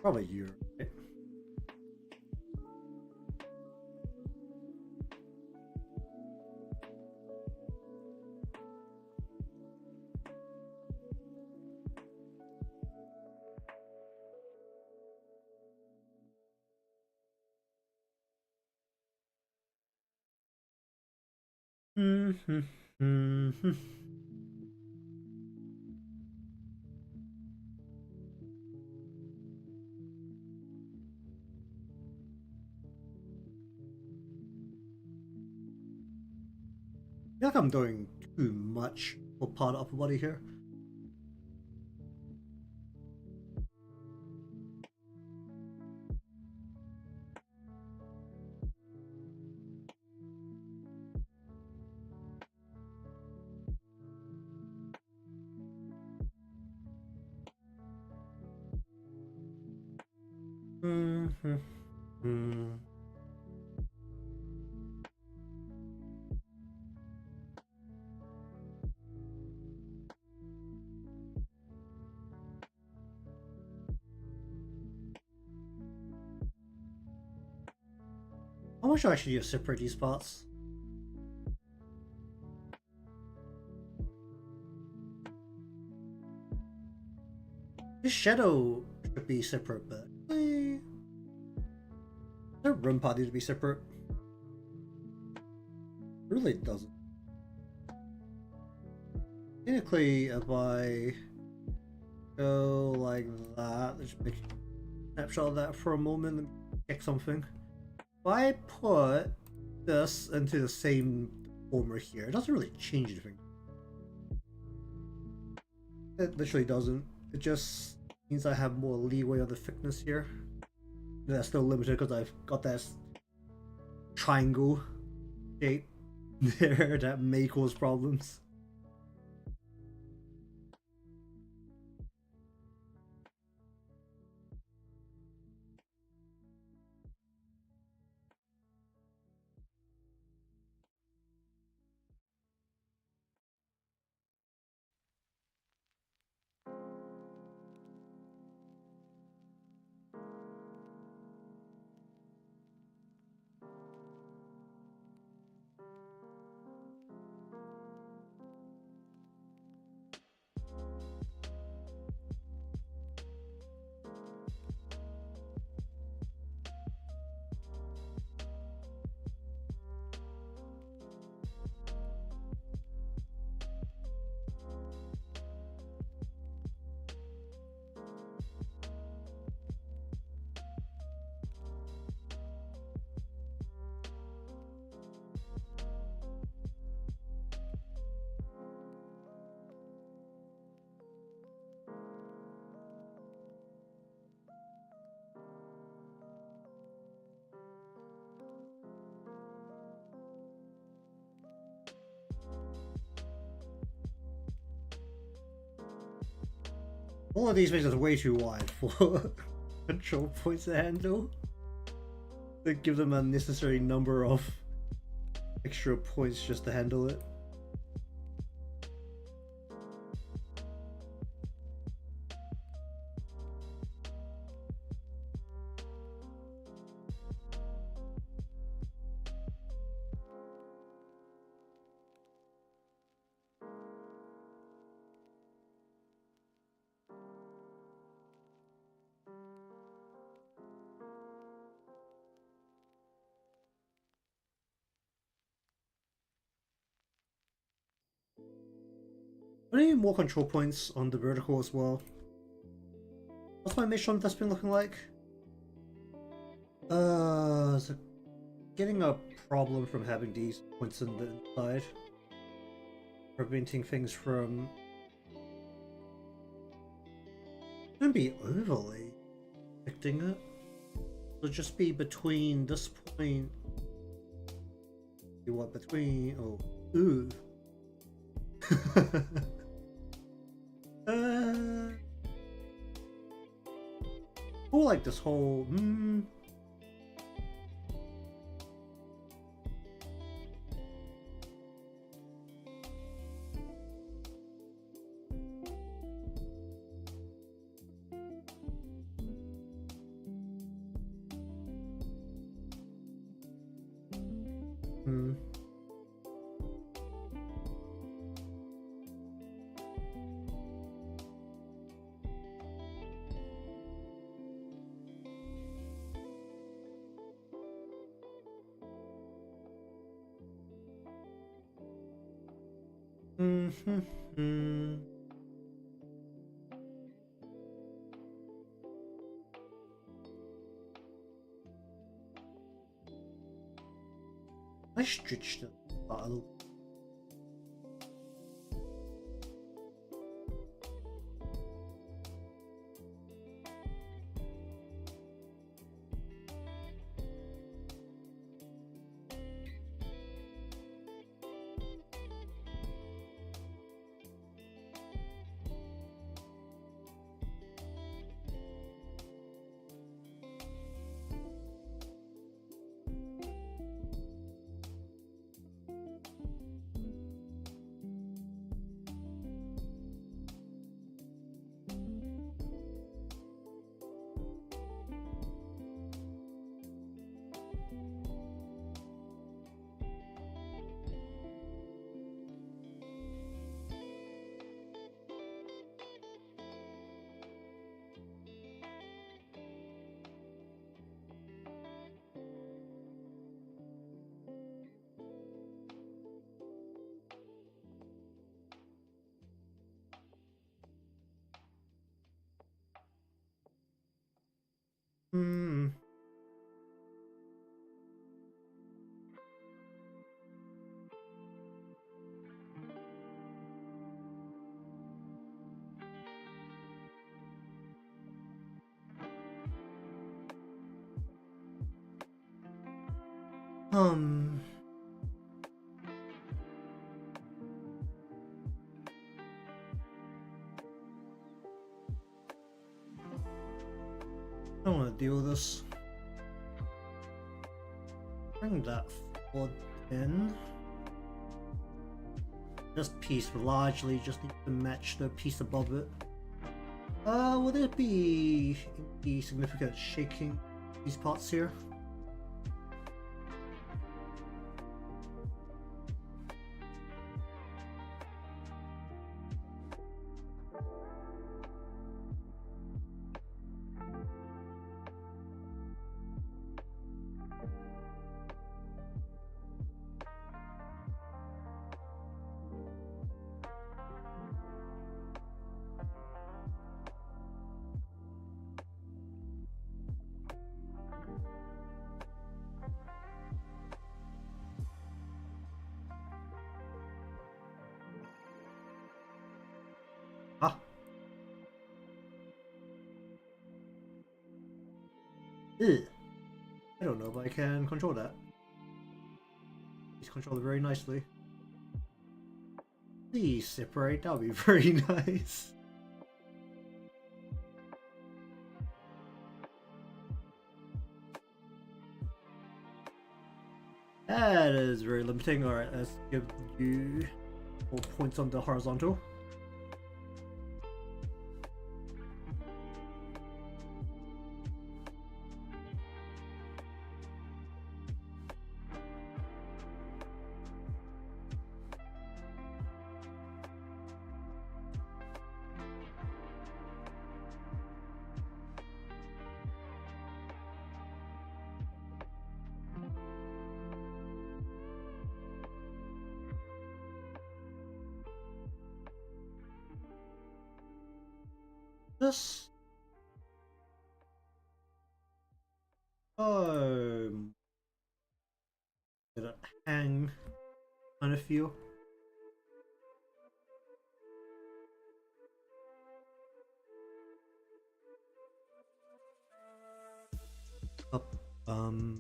Probably you. Right? Mm-hmm. Mm-hmm. I feel like I'm doing too much for part of upper body here. Mm-hmm. Mm. How much do I actually use separate these parts? This shadow should be separate, but the room part needs to be separate. Really doesn't. Technically, if I go like that, let's just make a snapshot of that for a moment and check something. If I put this into the same former here, it doesn't really change anything. It literally doesn't. It just means I have more leeway on the thickness here. That's still limited because I've got that triangle shape there that may cause problems. All of these things are way too wide for control points to handle. They give them a necessary number of extra points just to handle it. I need more control points on the vertical as well. What's my mission that's been looking like? So getting a problem from having these points in the inside. Preventing things from... Shouldn't be overly affecting it. It'll just be between this point... What, between... Oh, ooh. Or like this whole... I stretched it a little. Hmm. Um. I don't want to deal with this. Bring that forward in. This piece will largely just need to match the piece above it. Will there be any significant shaking these parts here? Ah. Ugh. I don't know if I can control that. Please control it very nicely. Please separate, that would be very nice. That is very limiting. Alright, let's give you 4 points on the horizontal. This did it hang kind of feel? Up, hmm.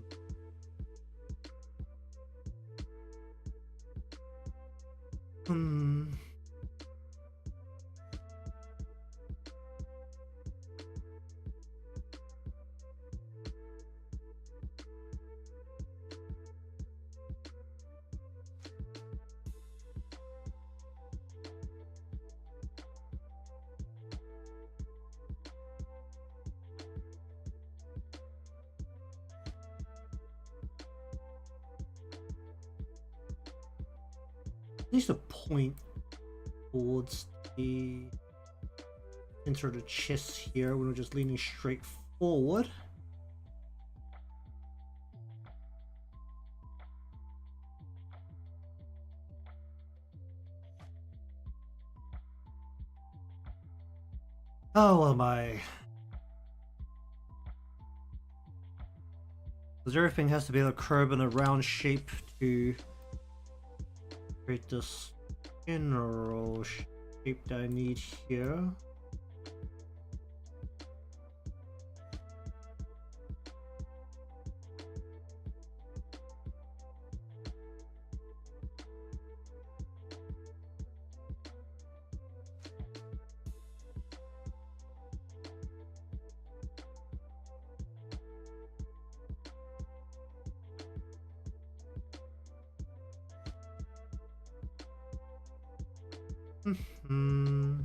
Needs to point towards the center of the chest here when we're just leaning straight forward. Oh, well, because everything has to be a curve and a round shape to create this general shape that I need here. Hmm.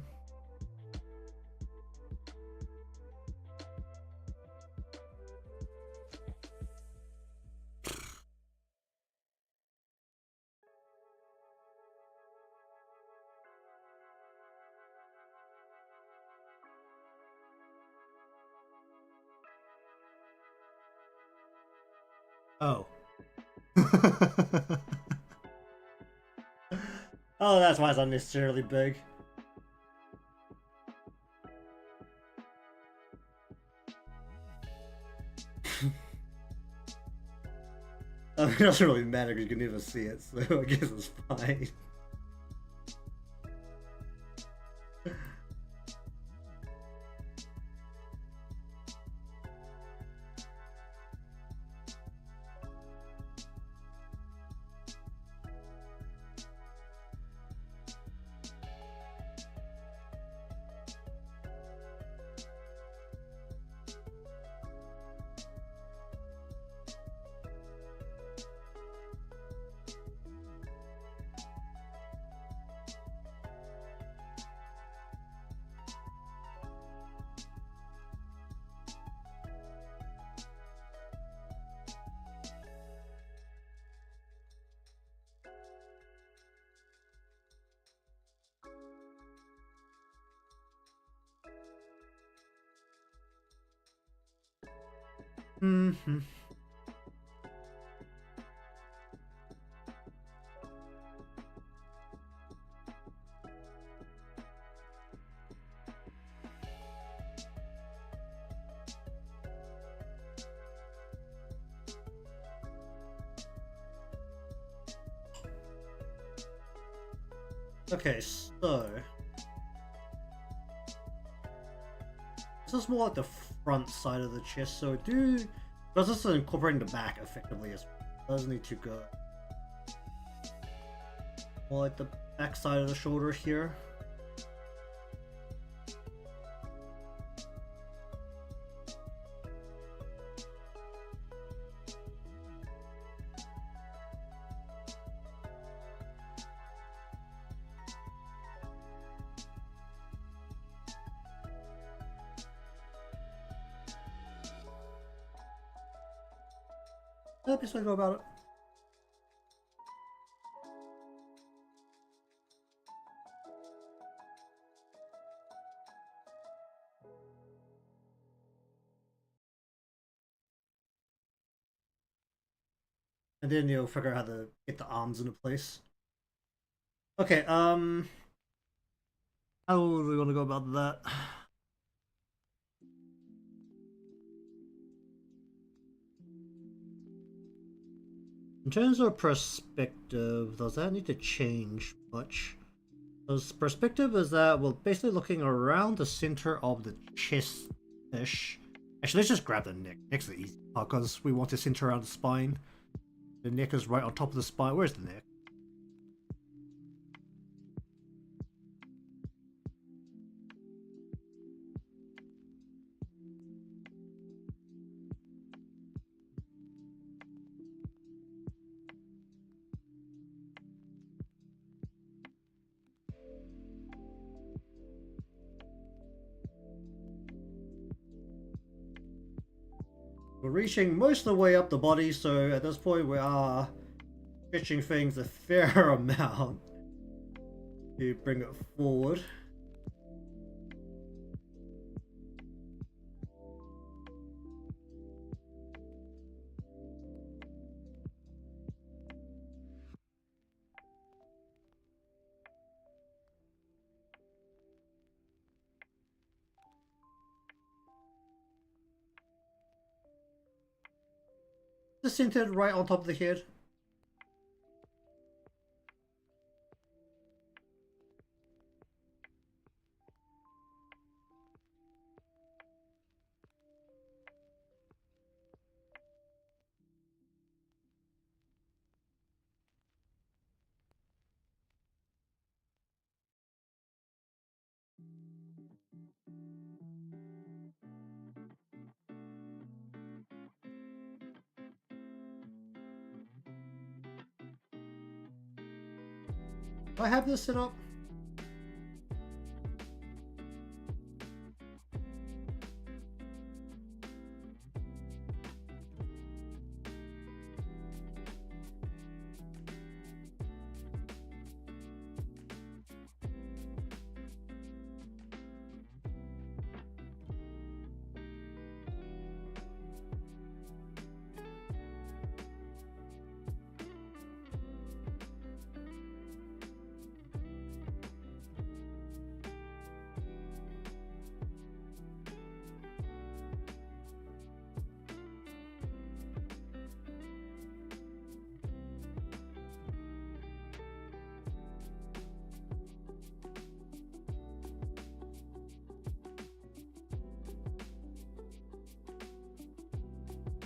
Oh. Oh, that's why it's unnecessarily big. I mean, it doesn't really matter because you can never see it, so I guess it's fine. Mm-hmm. Okay, so this is more like the front side of the chest, so because this is incorporating the back effectively as well. Doesn't need to go more like the back side of the shoulder here. That's the best way to go about it. And then you'll figure out how to get the arms into place. Okay, how do we want to go about that? In terms of perspective, does that need to change much? Because perspective is that we're basically looking around the center of the chest-ish. Actually, let's just grab the neck. Neck's the easy part because we want to center around the spine. The neck is right on top of the spine. Where's the neck? We're reaching most of the way up the body, so at this point we are stretching things a fair amount to bring it forward. Just centered right on top of the head. Do I have this set up?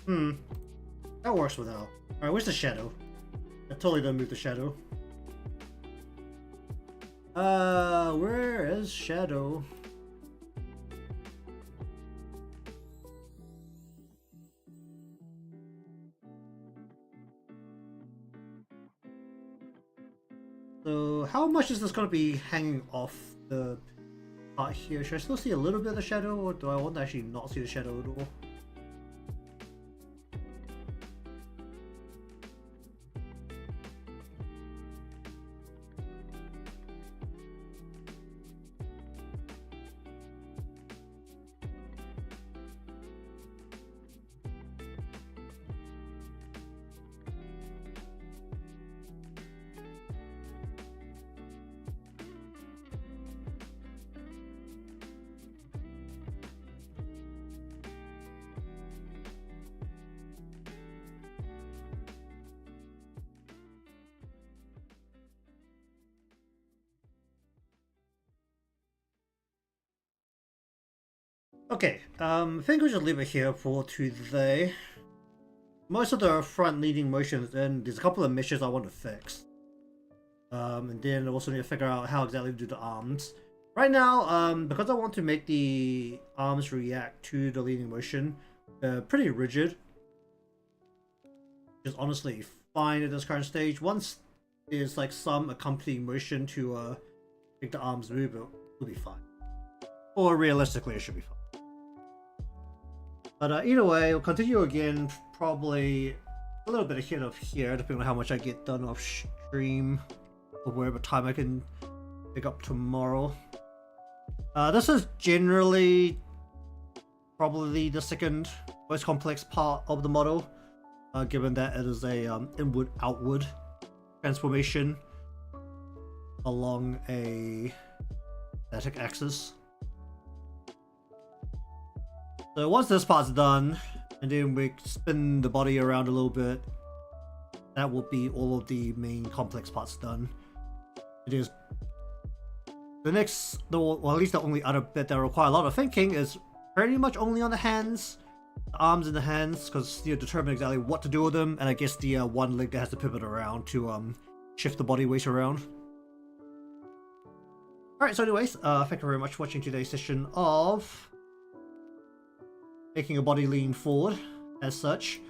That works without. Alright, where's the shadow? I totally done move the shadow. Where is shadow? So how much is this going to be hanging off the part here? Should I still see a little bit of the shadow, or do I want to actually not see the shadow at all? Okay, I think we'll just leave it here for today. Most of the front leading motions, and there's a couple of missions I want to fix. And then I also need to figure out how exactly to do the arms. Right now, because I want to make the arms react to the leading motion, they're pretty rigid. Which is honestly fine at this current stage. Once there's like some accompanying motion to make the arms move, it'll be fine. Or realistically, it should be fine. But either way, we'll continue again, probably a little bit ahead of here, depending on how much I get done off stream, or whatever time I can pick up tomorrow. This is generally probably the second most complex part of the model, given that it is a inward-outward transformation along a static axis. So once this part's done, and then we spin the body around a little bit, that will be all of the main complex parts done. It is the next, well at least the only other bit that require a lot of thinking is pretty much only on the hands, the arms and the hands, because you determine exactly what to do with them, and I guess the one leg that has to pivot around to shift the body weight around. Alright, so anyways, thank you very much for watching today's session of making a body lean forward, as such.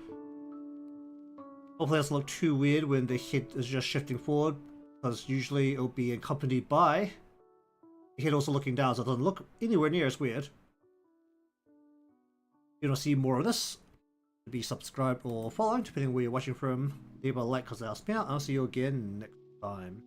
Hopefully it doesn't look too weird when the head is just shifting forward, because usually it'll be accompanied by the head also looking down, so it doesn't look anywhere near as weird. If you want to see more of this, be subscribed or following, depending on where you're watching from. Leave a like because that'll help me out, and I'll see you again next time.